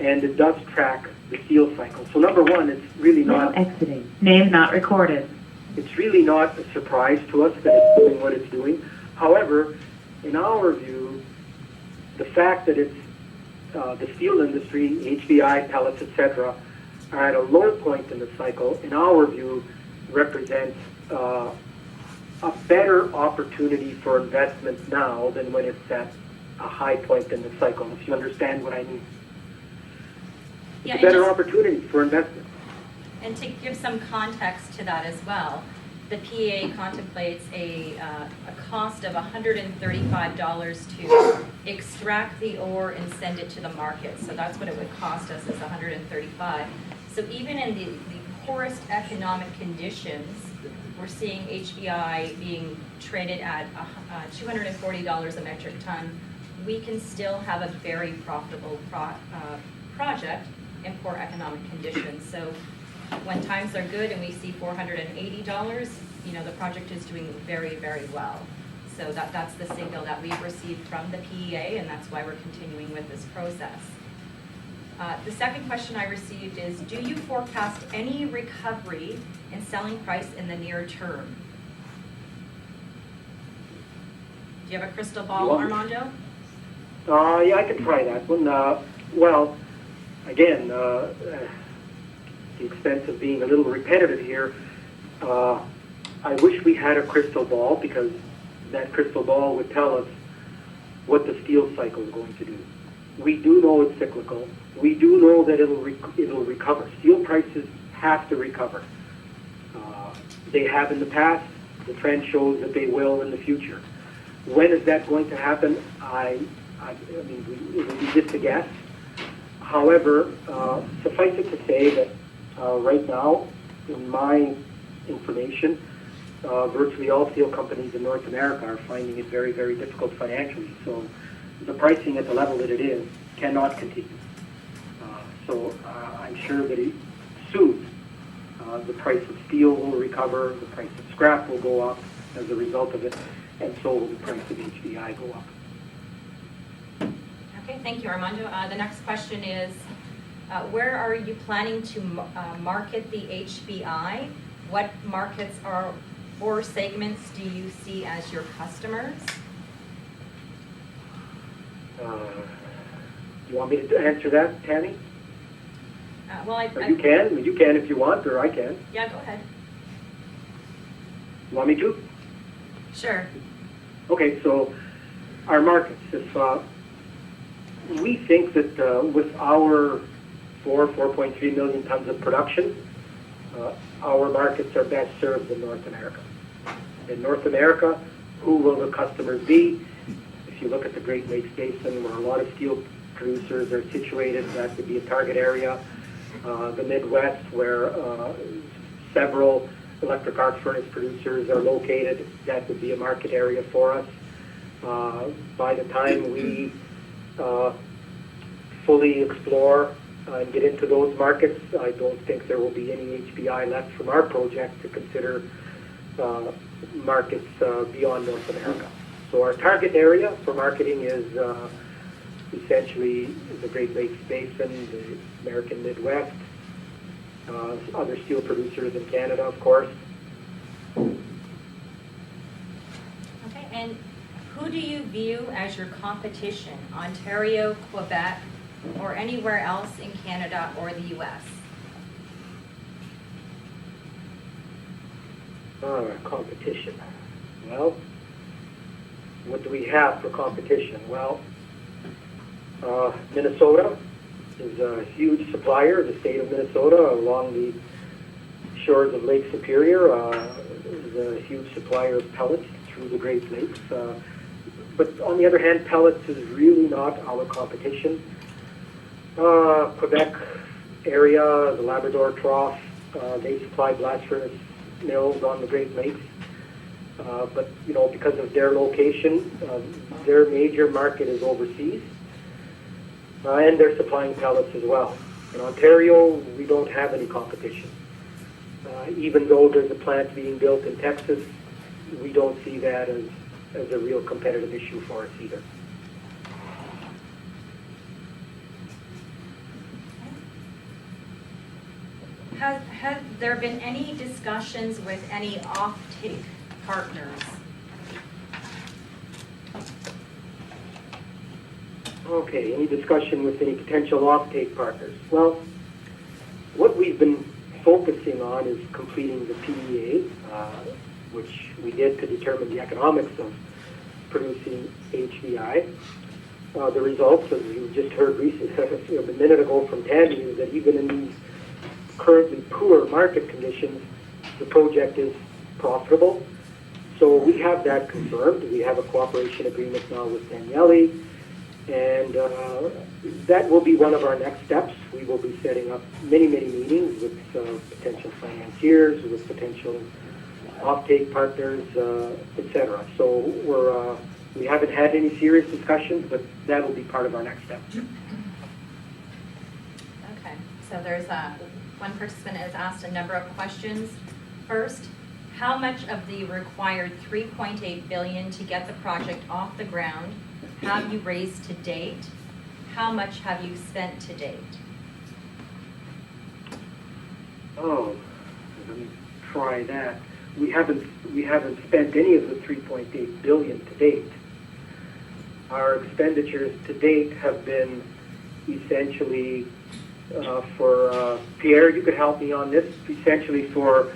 and it does track the steel cycle. So number one, it's really not exiting. Name not recorded. It's really not a surprise to us that it's doing what it's doing. However, in our view, the fact that it's the steel industry, HBI, pellets, etc., are at a low point in the cycle, in our view, represents a better opportunity for investment now than when it's at a high point in the cycle, if you understand what I mean. It's a better opportunity for investment. And to give some context to that as well, the PEA contemplates a cost of $135 to extract the ore and send it to the market. So that's what it would cost us, is $135. So even in the poorest economic conditions, we're seeing HBI being traded at $240 a metric ton. We can still have a very profitable project in poor economic conditions. So when times are good and we see $480, you know, the project is doing very, very well. So that's the signal that we've received from the PEA, and that's why we're continuing with this process. The second question I received is, do you forecast any recovery in selling price in the near term? Do you have a crystal ball, Armando? Yeah, I can try that one. Well, again, the expense of being a little repetitive here, I wish we had a crystal ball, because that crystal ball would tell us what the steel cycle is going to do. We do know it's cyclical. We do know that it'll recover. Steel prices have to recover. They have in the past. The trend shows that they will in the future. When is that going to happen? I mean, it would be just a guess. However, suffice it to say that right now, in my information, virtually all steel companies in North America are finding it very, very difficult financially. So the pricing at the level that it is cannot continue. So I'm sure that soon the price of steel will recover, the price of scrap will go up as a result of it, and so will the price of HBI go up. Okay, thank you, Armando. The next question is, where are you planning to market the HBI? What markets or segments do you see as your customers? You want me to answer that, Tammy? Well, You can if you want, or I can. Yeah, go ahead. You want me to? Sure. Okay, so our markets. If we think that with our 4.3 million tons of production, our markets are best served in North America. In North America, who will the customers be? If you look at the Great Lakes Basin, where a lot of steel producers are situated, that would be a target area. The Midwest, where several electric arc furnace producers are located, that would be a market area for us. By the time we fully explore and get into those markets, I don't think there will be any HBI left from our project to consider markets beyond North America. So our target area for marketing is essentially the Great Lakes Basin, the American Midwest, other steel producers in Canada, of course. Okay, and who do you view as your competition? Ontario, Quebec, or anywhere else in Canada or the U.S.? Competition. Well, what do we have for competition? Well, Minnesota is a huge supplier. The state of Minnesota, along the shores of Lake Superior, is a huge supplier of pellets through the Great Lakes. But on the other hand, pellets is really not our competition. Quebec area, the Labrador Trough, they supply blast furnace mills on the Great Lakes. But, you know, because of their location, their major market is overseas. And they're supplying pellets as well. In Ontario, we don't have any competition. Even though there's a plant being built in Texas, we don't see that as a real competitive issue for us either. Have there been any discussions with any off-take partners? Okay, any discussion with any potential off-take partners? Well, what we've been focusing on is completing the PEA, which we did to determine the economics of producing HBI. The results, as you just heard recently, a minute ago from Tammy, is that even in these currently poor market conditions, the project is profitable. So we have that confirmed. We have a cooperation agreement now with Daniele, and that will be one of our next steps. We will be setting up many, many meetings with potential financiers, with potential off-take partners, etc. So we haven't had any serious discussions, but that will be part of our next step. Okay, so there's one participant has asked a number of questions. First, how much of the required $3.8 billion to get the project off the ground have you raised to date? How much have you spent to date? Oh, let me try that. We haven't spent any of the 3.8 billion to date. Our expenditures to date have been essentially for Pierre. You could help me on this. Essentially for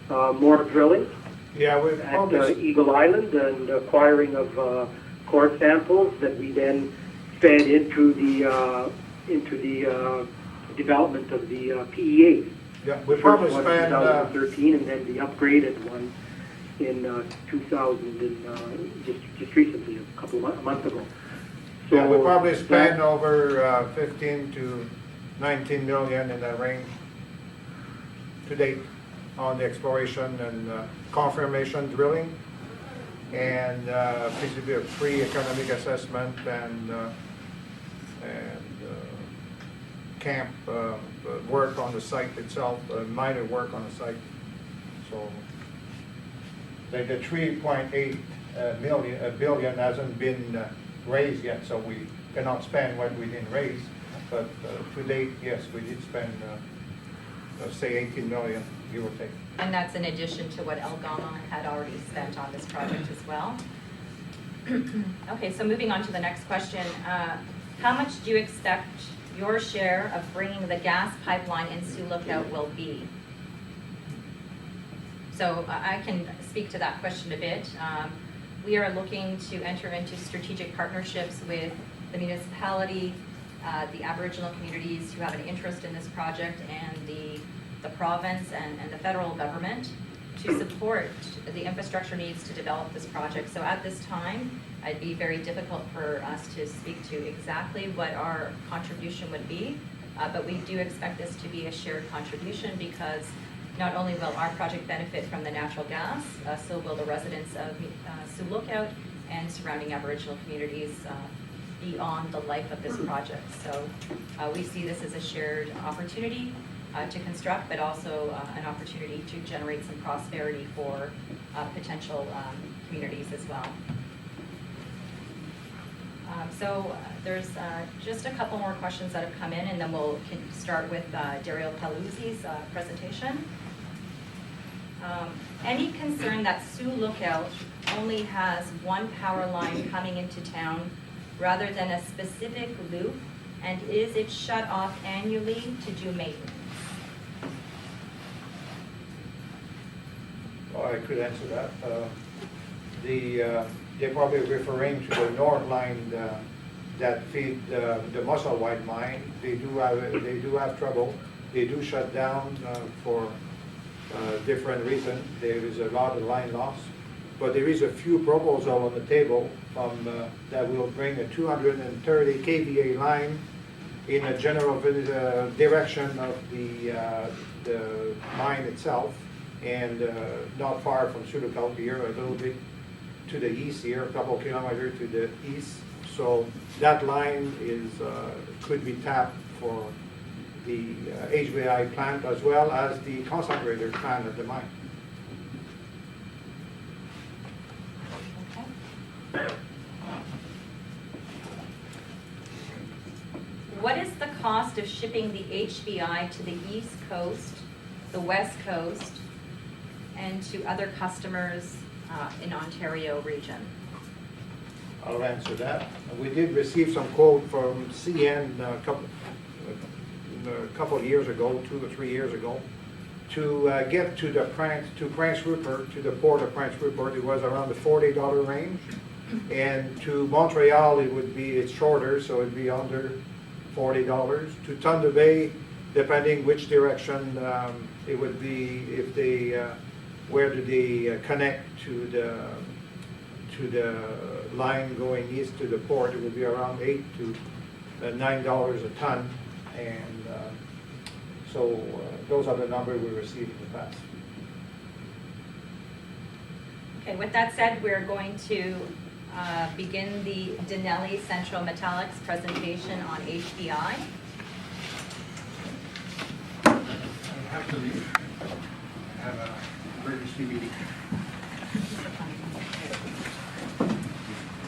more drilling Yeah, we've at almost, Eagle Island and acquiring of core samples that we then fed into the development of the PEAs. yeah, we The probably first one in spend, 2013, and then the upgraded one in 2000 and just recently, a month ago. yeah, we probably that- spend over 15 to 19 million in that range to date on the exploration and confirmation drilling and feasibility, pre-economic assessment and camp work on the site itself, minor work on the site. So the 3.8 billion hasn't been raised yet, so we cannot spend what we didn't raise. But to date, yes, we did spend, say, 18 million, give or take. And that's in addition to what Algama had already spent on this project as well. Okay, so moving on to the next question. How much do you expect your share of bringing the gas pipeline in Sioux Lookout will be? So I can speak to that question a bit. We are looking to enter into strategic partnerships with the municipality, the Aboriginal communities who have an interest in this project, and the province and the federal government to support the infrastructure needs to develop this project. So at this time, it'd be very difficult for us to speak to exactly what our contribution would be, but we do expect this to be a shared contribution because not only will our project benefit from the natural gas, so will the residents of Sioux Lookout and surrounding Aboriginal communities beyond the life of this project. So we see this as a shared opportunity to construct, but also an opportunity to generate some prosperity for potential communities as well. So there's just a couple more questions that have come in, and then we'll start with Dario Paluzzi's presentation. Any concern that Sioux Lookout only has one power line coming into town rather than a specific loop, and is it shut off annually to do maintenance? Well, I could answer that. They're probably referring to the north line that feed the Musselwhite mine. They do have trouble. They do shut down for different reasons. There is a lot of line loss, but there is a few proposals on the table from that will bring a 230 kVA line in a general direction of the mine itself, and not far from Sioux Lookout here, a little bit to the east here, a couple kilometers to the east. So that line is could be tapped for the HBI plant as well as the concentrator plant at the mine. Okay. What is the cost of shipping the HBI to the East Coast, the West Coast, and to other customers in Ontario region? I'll answer that. We did receive some quote from CN a couple of years ago, 2 or 3 years ago, to get to Prince Rupert, to the port of Prince Rupert. It was around the $40 range, and to Montreal it's shorter, so it'd be under $40. To Thunder Bay, depending which direction it would be, if they where do they connect to the line going east to the port, it would be around $8 to $9 a ton, and so those are the numbers we received in the past. Okay, with that said, we're going to begin the Denali Central Metallics presentation on HBI. I have to leave. I have a emergency meeting.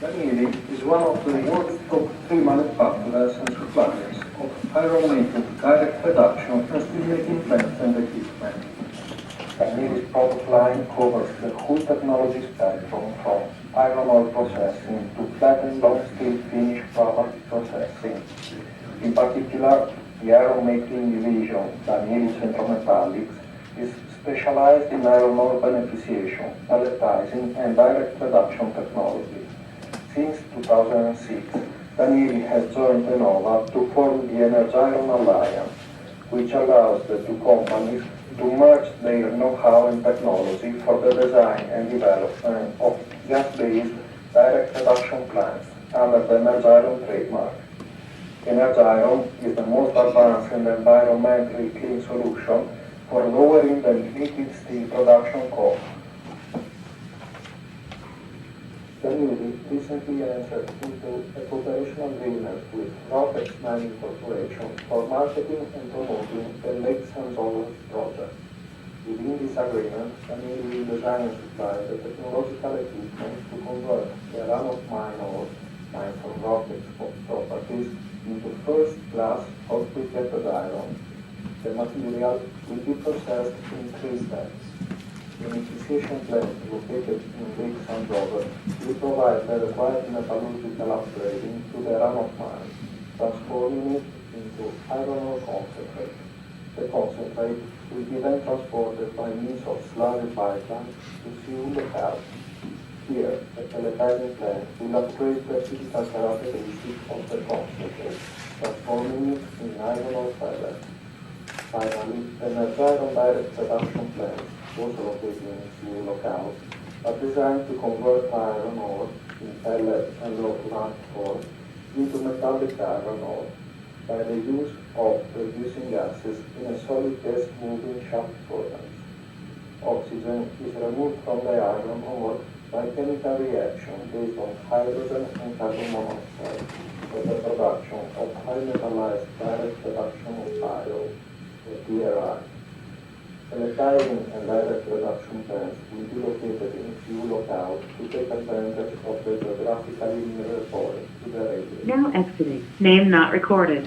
Danieli is one of the world's top 3 manufacturers and suppliers of iron-making, direct reduction, and steelmaking plants and equipment. Danieli's product line covers the whole technology spectrum from iron ore processing to flattened long steel finished product processing. In particular, the iron-making division, Danieli Centrometallics, is specialized in iron ore beneficiation, pelletizing, and direct reduction technology. Since 2006, Danieli has joined Enova to form the Energiron Alliance, which allows the two companies to merge their know-how and technology for the design and development of gas-based direct reduction plants under the Energiron trademark. Energiron is the most advanced and environmentally clean solution for lowering the liquid steel production cost. Danieli recently entered into a cooperation agreement with Rockex Mining Corporation for marketing and promoting the Lake San Jose project. Within this agreement, Danieli will design and supply the technological equipment to convert the run-of-mine ore mined from Rockex properties into first-class hot briquetted iron. The material will be processed in 3 steps. The beneficiation plant located in Lake San Jose will provide the required metallurgical upgrading to the run-of-mine, transforming it into iron ore concentrate. The concentrate will be then transported by means of slurry pipelines to fuel the cell. Here, the pelletizing plant will upgrade the physical characteristics of the concentrate, transforming it in iron ore pellets. Finally, the Energiron direct reduction plants, also located in few locales, are designed to convert iron ore in pellet and low-to-rank form into metallic iron ore by the use of reducing gases in a solid gas moving shaft furnace. Oxygen is removed from the iron ore by chemical reaction based on hydrogen and carbon monoxide for the production of high metallized direct reduction of iron, or DRI. Pelletizing and direct reduction plants will be located in few locales to take advantage of the geographically near point to the radius. Now exiting. Name not recorded.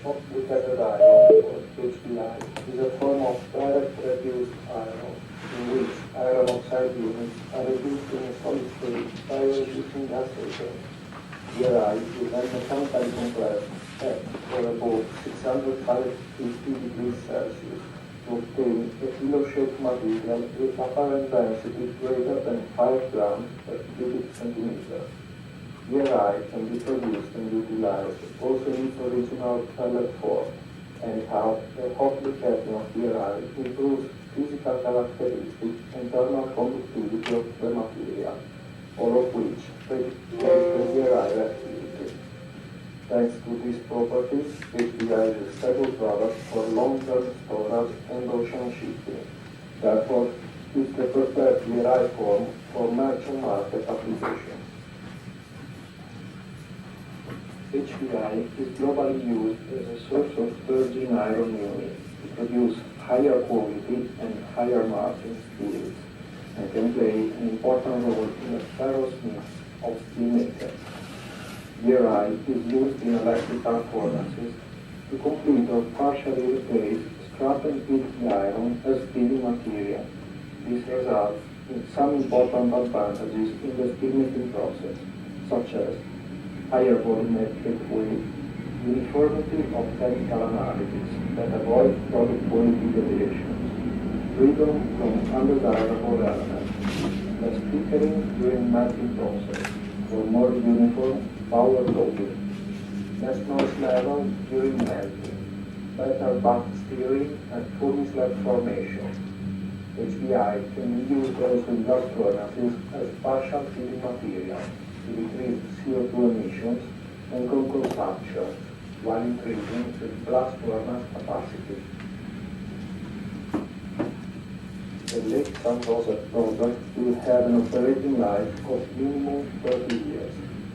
Hot briquetted iron, or HBI, is a form of direct reduced iron in which iron oxide units are reduced in a solid state by reducing gas ratio. DRI is then mechanically compressed at or above 650 degrees Celsius to obtain a kilo-shaped material with apparent density greater than 5 grams per cubic centimeter. DRI can be produced and utilized also in its original pellet form. Anyhow, the hot briquetting of DRI improves physical characteristics and thermal conductivity of the material, all of which make the DRI activity. Thanks to these properties, HBI is a stable product for long-term storage and ocean shipping. Therefore, it is the preferred DRI form for merchant market applications. HBI is globally used as a source of virgin iron units to produce higher quality and higher margin steels, and can play an important role in the ferrous mix of steel makers. DRI is used in electrical furnaces to complete or partially replace scrap and pig iron as steel material. This results in some important advantages in the steelmaking process, such as higher volumetric weight, uniformity of chemical analysis that avoid product quality deviations, freedom from undesirable elements, less flickering during melting process, for more uniform power loading, less noise level during melting, better back steering and fully slab formation. HBI can be used also in blast furnaces as partial feeding material to decrease CO2 emissions and coal consumption while increasing the blast furnace capacity. The Lake San Jose project will have an operating life of minimum 30 years,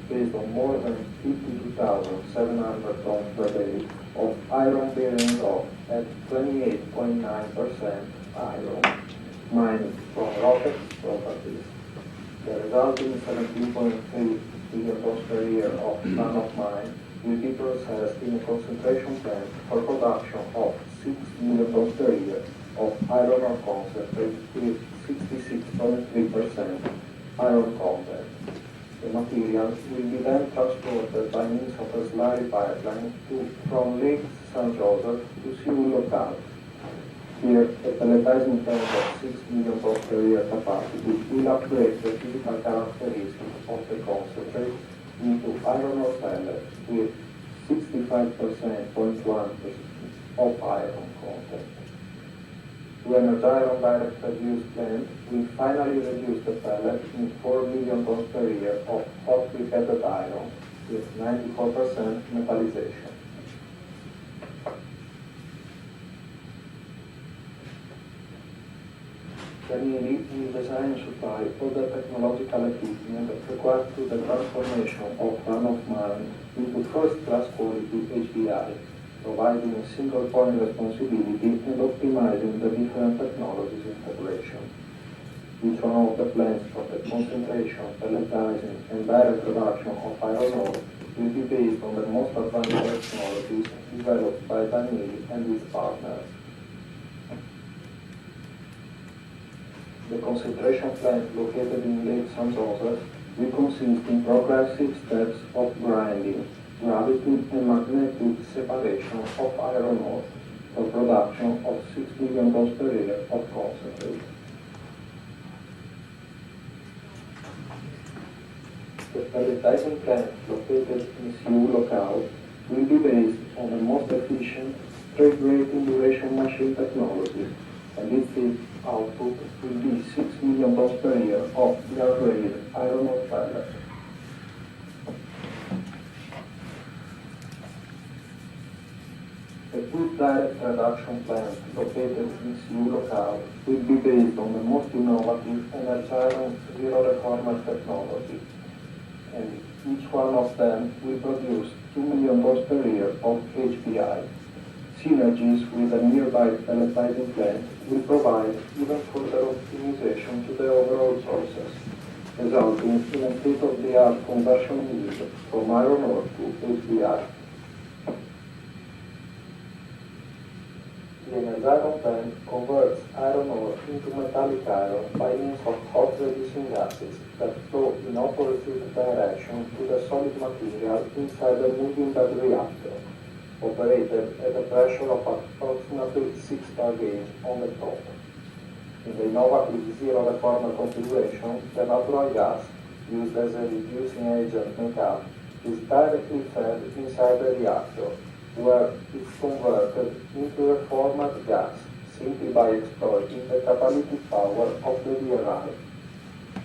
based on more than 52,700 tons per day of iron-bearing rock at 28.9% iron, mined from Rockex properties. The resulting 17.3 billion tons per year of run-of-mine will be processed in a concentration plant for production of 6 million tons per year of iron ore concentrate with 66.3% iron content. The material will be then transported by means of a slurry pipeline from Lake St. Joseph to Seoul Local. Here, a pelletizing plant of 6 million tons per year capacity will upgrade the physical characteristics of the concentrate into iron ore pellets with 65.1% of iron content. To energize on direct reduce plant, we finally reduce the pellet in 4 million tons per year of hot briquetted iron with 94% metallization. Danieli will design and supply all the technological equipment required to the transformation of run-of-mine into first-class quality HBI, providing a single point responsibility and optimizing the different technologies integration. Each one of the plants for the concentration, pelletizing, and direct production of iron ore will be based on the most advanced technologies developed by Danieli and his partners. The concentration plant located in Lake St. Joseph will consist in progressive steps of grinding, gravity and magnetic separation of iron ore for production of 6 million tons per year of concentrate. The pelletizing plant located in Seoul Local will be based on the most efficient straight grade induration machine technology, and its output will be 6 million tons per year of clear-grade iron ore pellet. A good direct reduction plant located in Seoul Local will be based on the most innovative Energiron zero reformer technology, and each one of them will produce 2 million tons per year of HBI. Synergies with a nearby pelletizing plant will provide even further optimization to the overall process, resulting in a state-of-the-art conversion yield from iron ore to HBI. The Energiron plant converts iron ore into metallic iron by means of hot reducing gases that flow in opposite direction to the solid material inside the moving bed reactor, operated at a pressure of approximately 6 bar gauge on the top. In the innovative zero reformer configuration, the natural gas used as a reducing agent makeup is directly fed inside the reactor, where it's converted into reformed gas simply by exploiting the catalytic power of the DRI.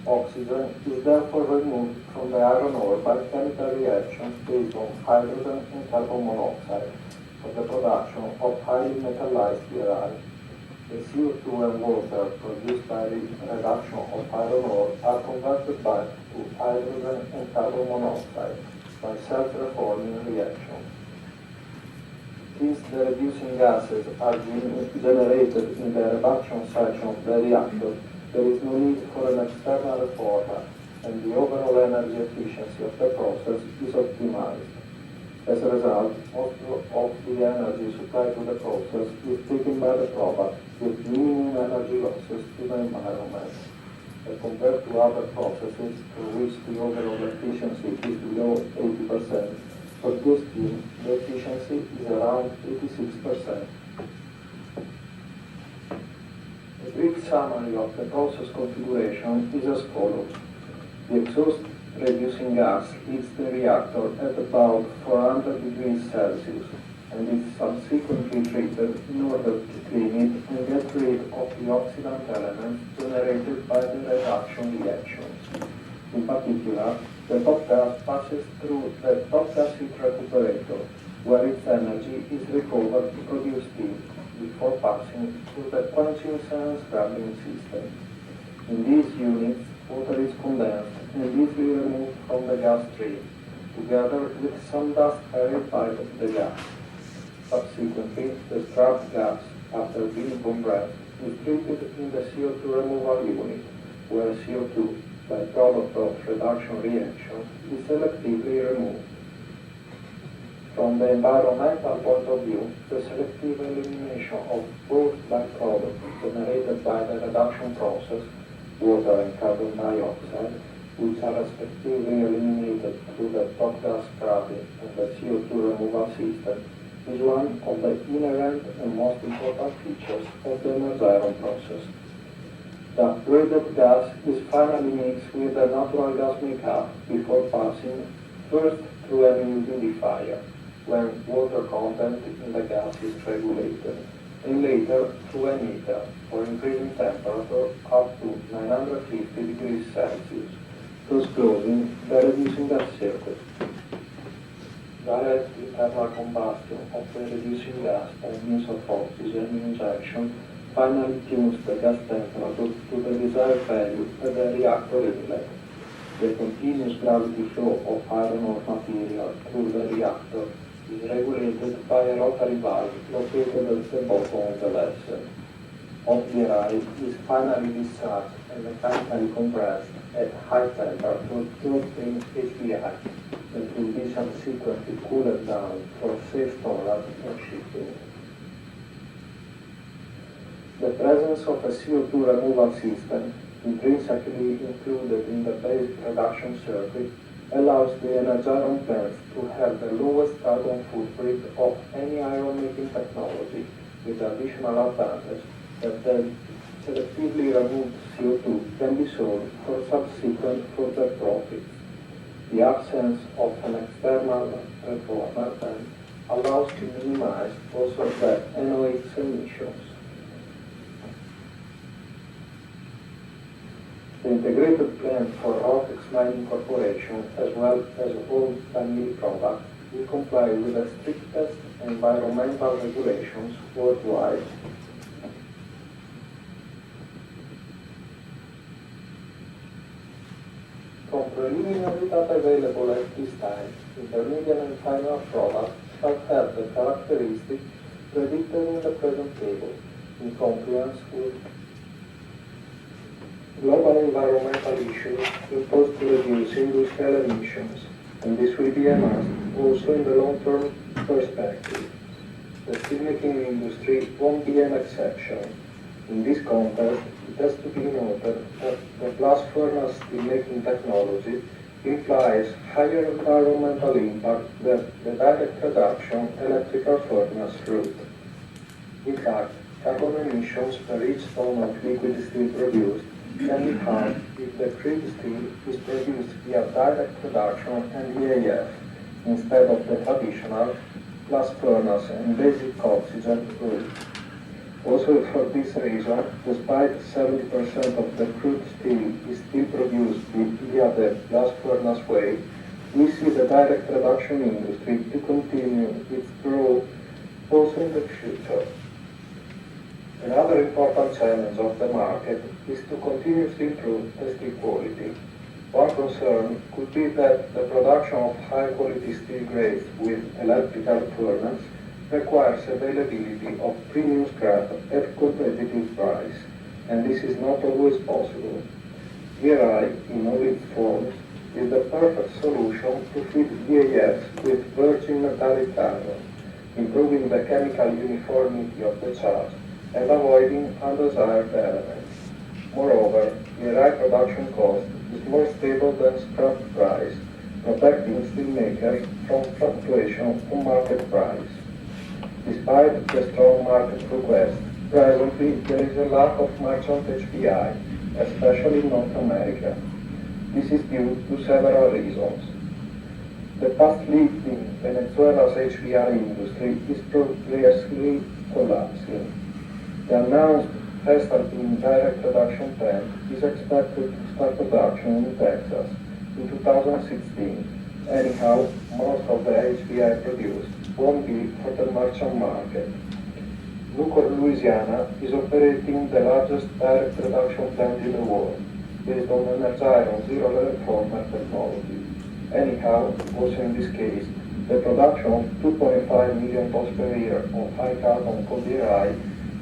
Oxygen is therefore removed from the iron ore by chemical reactions based on hydrogen and carbon monoxide for the production of highly metallized DRI. The CO2 and water produced by the reduction of iron ore are converted back to hydrogen and carbon monoxide by self-reforming reaction. Since the reducing gases are generated in the reduction section of the reactor, there is no need for an external reformer, and the overall energy efficiency of the process is optimized. As a result, most of the energy supplied to the process is taken by the product with minimum energy losses to the environment. As compared to other processes for which the overall efficiency is below 80%, for this scheme the efficiency is around 86%. A brief summary of the process configuration is as follows. The exhaust reducing gas heats the reactor at about 400 degrees Celsius and is subsequently treated in order to clean it and get rid of the oxidant elements generated by the reduction reactions. In particular, the top gas passes through the top gas heat recuperator, where its energy is recovered to produce steam before passing through the quenching and scrubbing system. In these units, water is condensed and easily removed from the gas stream, together with some dust carried by the gas. Subsequently, the scrubbed gas, after being compressed, is treated in the CO2 removal unit, where CO2, by product of reduction reaction, is selectively removed. From the environmental point of view, the selective elimination of both byproducts generated by the reduction process, water and carbon dioxide, which are respectively eliminated through the top gas scrubbing and the CO2 removal system, is one of the inherent and most important features of the Energiron process. The upgraded gas is finally mixed with the natural gas makeup before passing first through a humidifier, when water content in the gas is regulated, and later through a heater for increasing temperature up to 950 degrees Celsius, thus closing the reducing gas circuit. Direct internal combustion of the reducing gas by means of oxygen injection finally tunes the gas temperature to the desired value at the reactor inlet. The continuous gravity flow of iron ore material through the reactor is regulated by a rotary valve located at the bottom of the vessel. Hot DRI is finally discharged and mechanically compressed at high temperature to obtain HBI that will be subsequently cooled down for safe storage and shipping. The presence of a CO2 removal system intrinsically included in the base production circuit allows the Energiron plants to have the lowest carbon footprint of any iron-making technology, with the additional advantage that the selectively removed CO2 can be sold for subsequent further profits. The absence of an external reformer then allows to minimize also the NOx emissions. The integrated plan for Rockex Mining Corporation, as well as all family products, will comply with the strictest environmental regulations worldwide. From preliminary data available at this time, intermediate and final products shall have the characteristics predicted in the present table, in compliance with global environmental issues imposed to reduce industrial emissions, and this will be a must also in the long-term perspective. The steelmaking industry won't be an exception. In this context, it has to be noted that the blast furnace steelmaking technology implies higher environmental impact than the direct reduction electrical furnace route. In fact, carbon emissions per each ton of liquid steel produced can be halved if the crude steel is produced via direct reduction and EAF instead of the traditional blast furnace and basic oxygen route. Also for this reason, despite 70% of the crude steel is still produced via the blast furnace way, we see the direct reduction industry to continue its growth also in the future. Another important challenge of the market is to continuously improve the steel quality. One concern could be that the production of high-quality steel grades with electrical furnace requires availability of premium scrap at competitive price, and this is not always possible. DRI, in all its forms, is the perfect solution to feed EAFs with virgin metallic carbon, improving the chemical uniformity of the charge and avoiding undesired elements. Moreover, DRI production cost is more stable than scrap price, protecting steelmakers from fluctuation on market price. Despite the strong market request, presently there is a lack of merchant HBI, especially in North America. This is due to several reasons. The fast-leading Venezuela's HBI industry is progressively collapsing. The announced Restart-in direct reduction plant is expected to start production in Texas in 2016. Anyhow, most of the HBI produced won't be for the merchant market. Nucor, Louisiana is operating the largest direct reduction plant in the world, based on Energiron zero-level former technology. Anyhow, also in this case, the production of 2.5 million tons per year of high-carbon coal DRI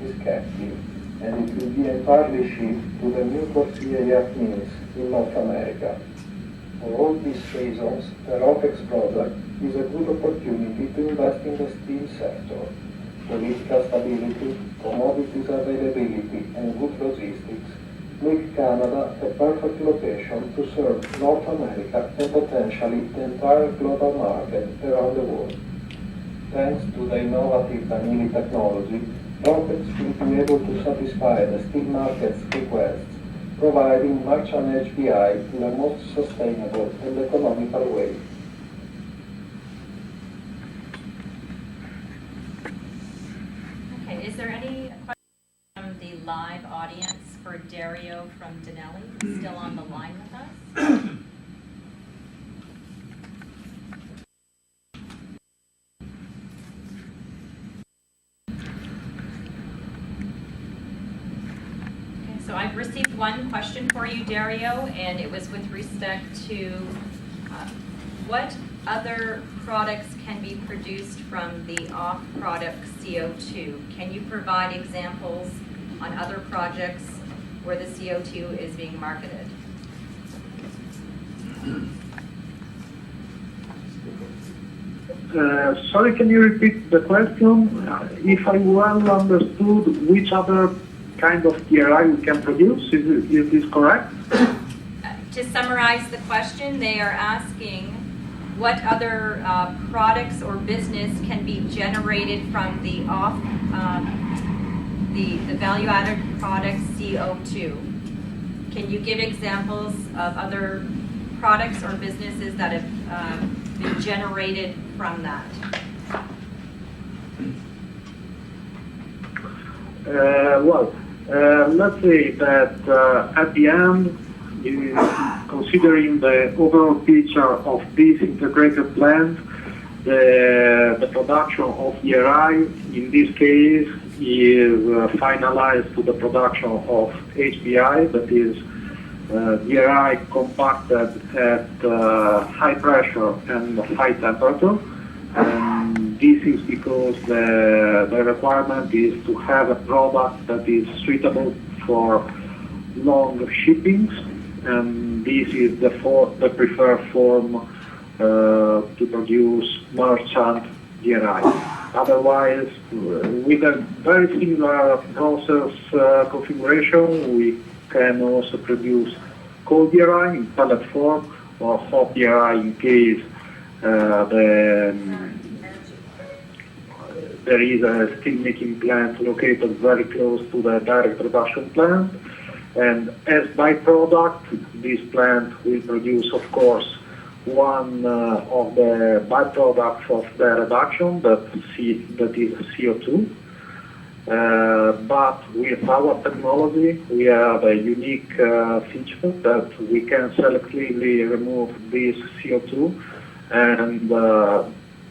is captive, and it will be entirely shipped to the Nucor CAF mills in North America. For all these reasons, the Rockex product is a good opportunity to invest in the steel sector. Political stability, commodities availability, and good logistics make Canada a perfect location to serve North America and potentially the entire global market around the world. Thanks to the innovative vanillin technology, Rockex will be able to satisfy the steel market's requests, providing merchant HBI in a most sustainable and economical way. Okay, is there any questions from the live audience for Dario from Denelli, still on the line with us? So I've received one question for you, Dario, and it was with respect to what other products can be produced from the off-product CO2. Can you provide examples on other projects where the CO2 is being marketed? Sorry, can you repeat the question? If I well understood, which other kind of DRI we can produce? Is this correct? To summarize the question, they are asking what other products or business can be generated from the the value-added product CO2. Can you give examples of other products or businesses that have been generated from that? Let's say that at the end, considering the overall picture of this integrated plant, the production of DRI in this case is finalized to the production of HBI, that is DRI compacted at high pressure and high temperature. And this is because the requirement is to have a product that is suitable for long shippings, and this is the preferred form to produce merchant DRI. Otherwise, with a very similar process configuration, we can also produce cold DRI in pellet form or hot DRI in case there is a steel making plant located very close to the direct reduction plant. And as byproduct, this plant will produce, of course, one of the byproducts of the reduction, that is CO2. But with our technology, we have a unique feature that we can selectively remove this CO2, and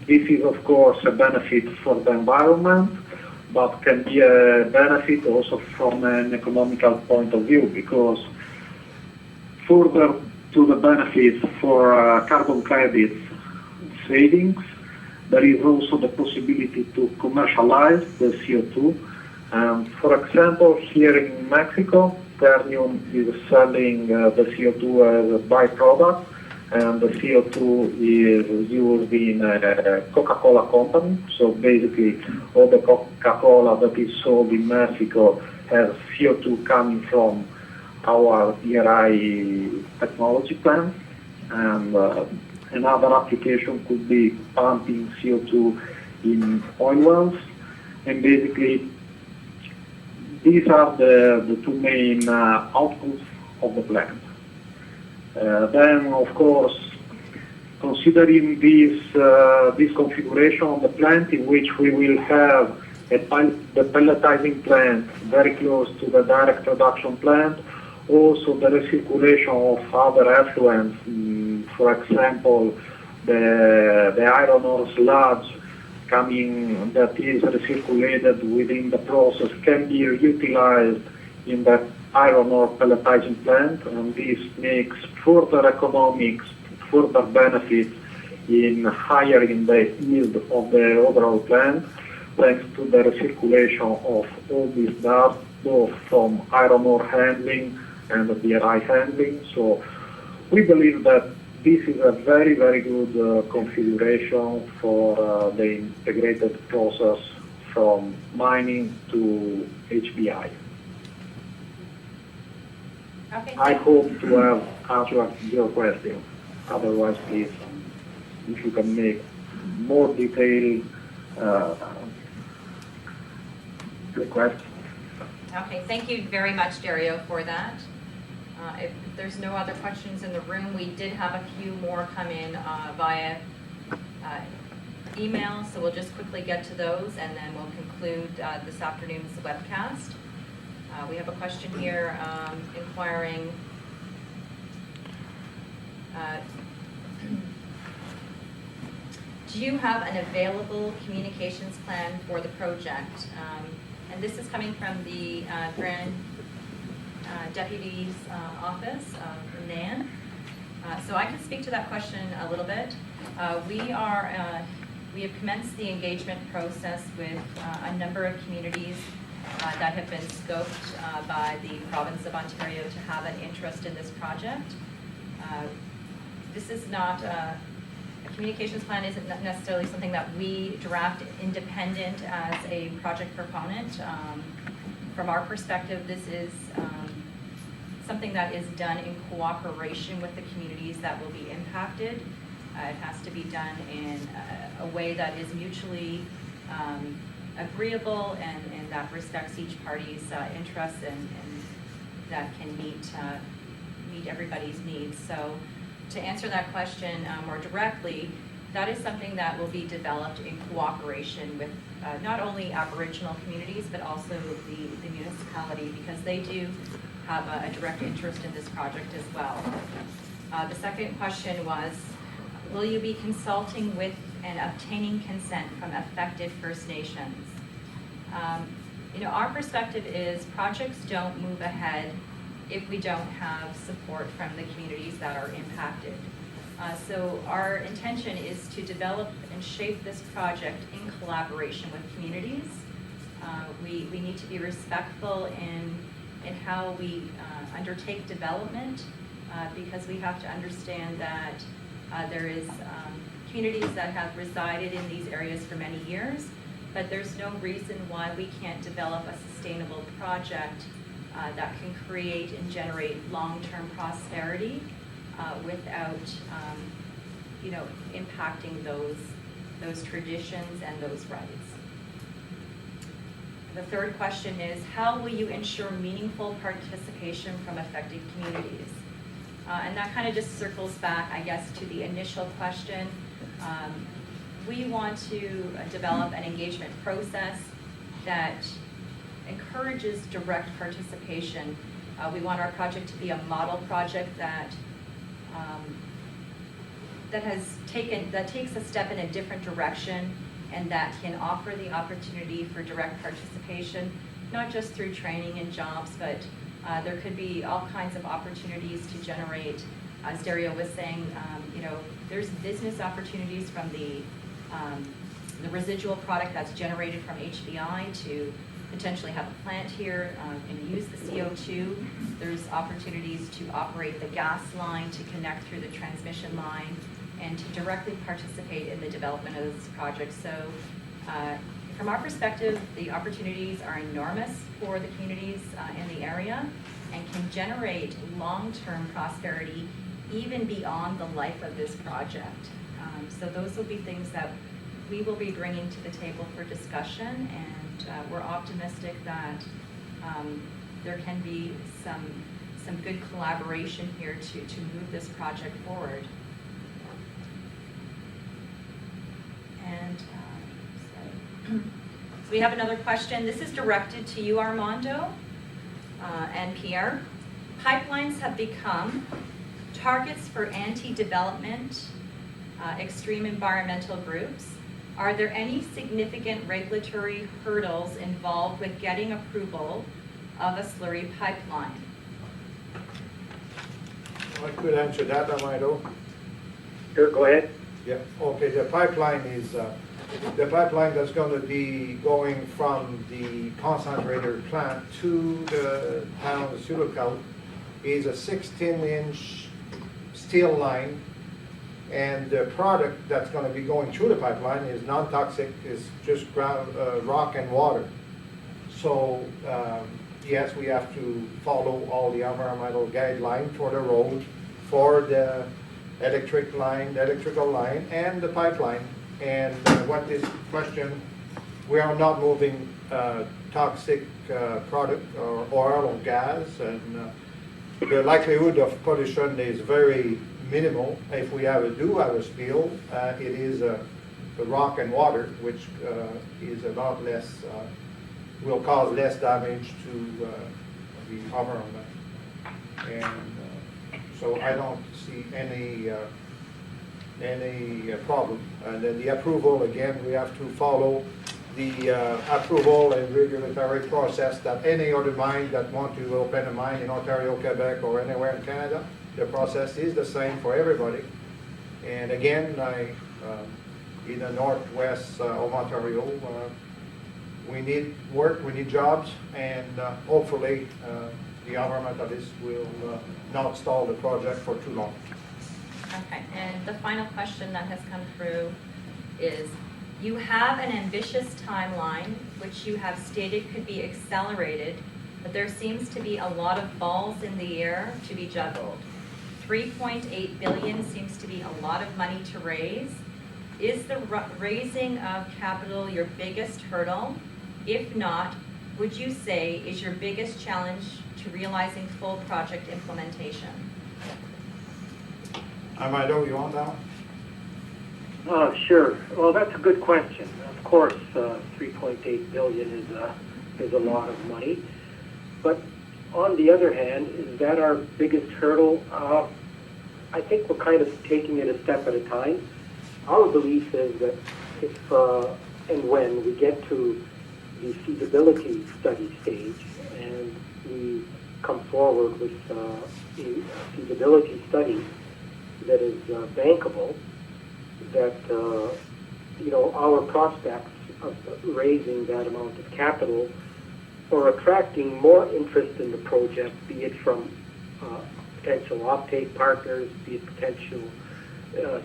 this is, of course, a benefit for the environment, but can be a benefit also from an economical point of view, because further to the benefits for carbon credits savings, there is also the possibility to commercialize the CO2. For example, here in Mexico, Ternium is selling the CO2 as a byproduct, and the CO2 is used in a Coca-Cola company. So basically, all the Coca-Cola that is sold in Mexico has CO2 coming from our DRI technology plant. And another application could be pumping CO2 in oil wells. And basically, these are the two main outputs of the plant. Then, of course, considering this configuration of the plant, in which we will have the pelletizing plant very close to the direct reduction plant, also the recirculation of other effluents, for example, the iron ore sludge coming that is recirculated within the process, can be utilized in that iron ore pelletizing plant, and this makes further economics, further benefits in higher in the yield of the overall plant, thanks to the recirculation of all this dust, both from iron ore handling and the DRI handling. So we believe that this is a very, very good configuration for the integrated process from mining to HBI. Okay. I hope to have answered your question. Otherwise, please, if you can make more detailed request. Okay, thank you very much, Dario, for that. If there's no other questions in the room, we did have a few more come in via email, so we'll just quickly get to those and then we'll conclude this afternoon's webcast. We have a question here inquiring do you have an available communications plan for the project? And this is coming from the Grand Deputy's office, Nan. So I can speak to that question a little bit. We have commenced the engagement process with a number of communities that have been scoped by the province of Ontario to have an interest in this project. This is not a communications plan isn't necessarily something that we draft independent as a project proponent. From our perspective, this is something that is done in cooperation with the communities that will be impacted. It has to be done in a way that is mutually agreeable and that respects each party's interests and that can meet everybody's needs. So to answer that question more directly, that is something that will be developed in cooperation with not only Aboriginal communities, but also the municipality, because they do have a direct interest in this project as well. The second question was, will you be consulting with and obtaining consent from affected First Nations? Our perspective is projects don't move ahead if we don't have support from the communities that are impacted. So our intention is to develop and shape this project in collaboration with communities. We need to be respectful in how we undertake development because we have to understand that there is communities that have resided in these areas for many years, but there's no reason why we can't develop a sustainable project that can create and generate long-term prosperity without, impacting those traditions and those rights. The third question is, how will you ensure meaningful participation from affected communities? And that kind of just circles back, I guess, to the initial question. We want to develop an engagement process that encourages direct participation. We want our project to be a model project that takes a step in a different direction and that can offer the opportunity for direct participation, not just through training and jobs, but there could be all kinds of opportunities to generate, as Dario was saying, there's business opportunities from the residual product that's generated from HBI to potentially have a plant here and use the CO2. There's opportunities to operate the gas line, to connect through the transmission line, and to directly participate in the development of this project. So from our perspective, the opportunities are enormous for the communities in the area and can generate long-term prosperity even beyond the life of this project. So those will be things that we will be bringing to the table for discussion, and we're optimistic that there can be some good collaboration here to move this project forward. And so we have another question. This is directed to you, Armando and Pierre. Pipelines have become targets for anti-development, extreme environmental groups. Are there any significant regulatory hurdles involved with getting approval of a slurry pipeline? I could answer that, Armando. Sure, go ahead. Yeah, okay, the pipeline is, the pipeline that's going to be going from the concentrator plant to the town of Sulacal is a 16-inch steel line And the product that's going to be going through the pipeline is non-toxic, is just rock and water. So yes, we have to follow all the environmental guidelines for the road, for the electrical line, and the pipeline. And what this question, we are not moving toxic product or oil or gas, and the likelihood of pollution is very minimal. If we do have a spill, it is the rock and water, which is a lot less, will cause less damage to the environment. And so I don't see any problem. And then the approval, again, we have to follow the approval and regulatory process that any other mine that want to open a mine in Ontario, Quebec, or anywhere in Canada, the process is the same for everybody. And again, in the northwest of Ontario, we need work, we need jobs, and hopefully the environmentalists will not stall the project for too long. Okay, and the final question that has come through is, you have an ambitious timeline, which you have stated could be accelerated, but there seems to be a lot of balls in the air to be juggled. 3.8 billion seems to be a lot of money to raise. Is the raising of capital your biggest hurdle? If not, would you say is your biggest challenge to realizing full project implementation? Armando, you want that one? Sure. Well, that's a good question. Of course, 3.8 billion is a lot of money. But on the other hand, is that our biggest hurdle? I think we're kind of taking it a step at a time. Our belief is that if and when we get to the feasibility study stage and we come forward with a feasibility study that is bankable, that our prospects of raising that amount of capital or attracting more interest in the project, be it from potential offtake partners, be it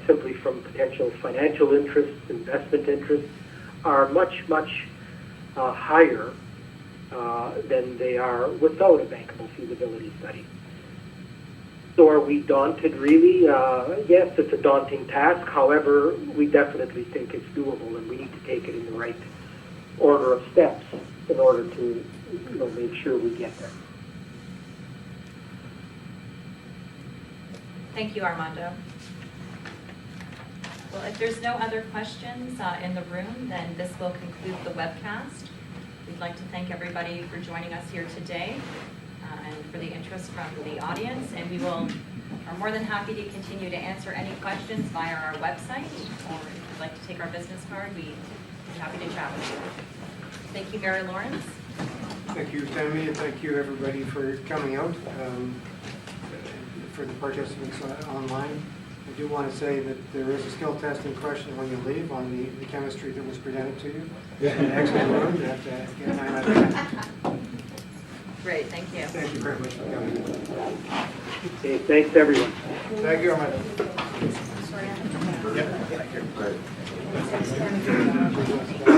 simply from potential financial interests, investment interests, are much higher than they are without a bankable feasibility study. So are we daunted, really? Yes, it's a daunting task. However, we definitely think it's doable, and we need to take it in the right order of steps in order to make sure we get there. Thank you, Armando. Well, if there's no other questions in the room, then this will conclude the webcast. We'd like to thank everybody for joining us here today and for the interest from the audience. And we are more than happy to continue to answer any questions via our website, or if you'd like to take our business card, we'd be happy to chat with you. Thank you, Gary Lawrence. Thank you, Tammy, and thank you, everybody, for coming out. For the participants online, I do want to say that there is a skill testing question when you leave on the chemistry that was presented to you. In the excellent room, you have to get 9 out of 10. Great, thank you. Thank you very much for coming. Okay, thanks, everyone. Thank you, Armando. Sorry, I have to- Yeah. Thank you.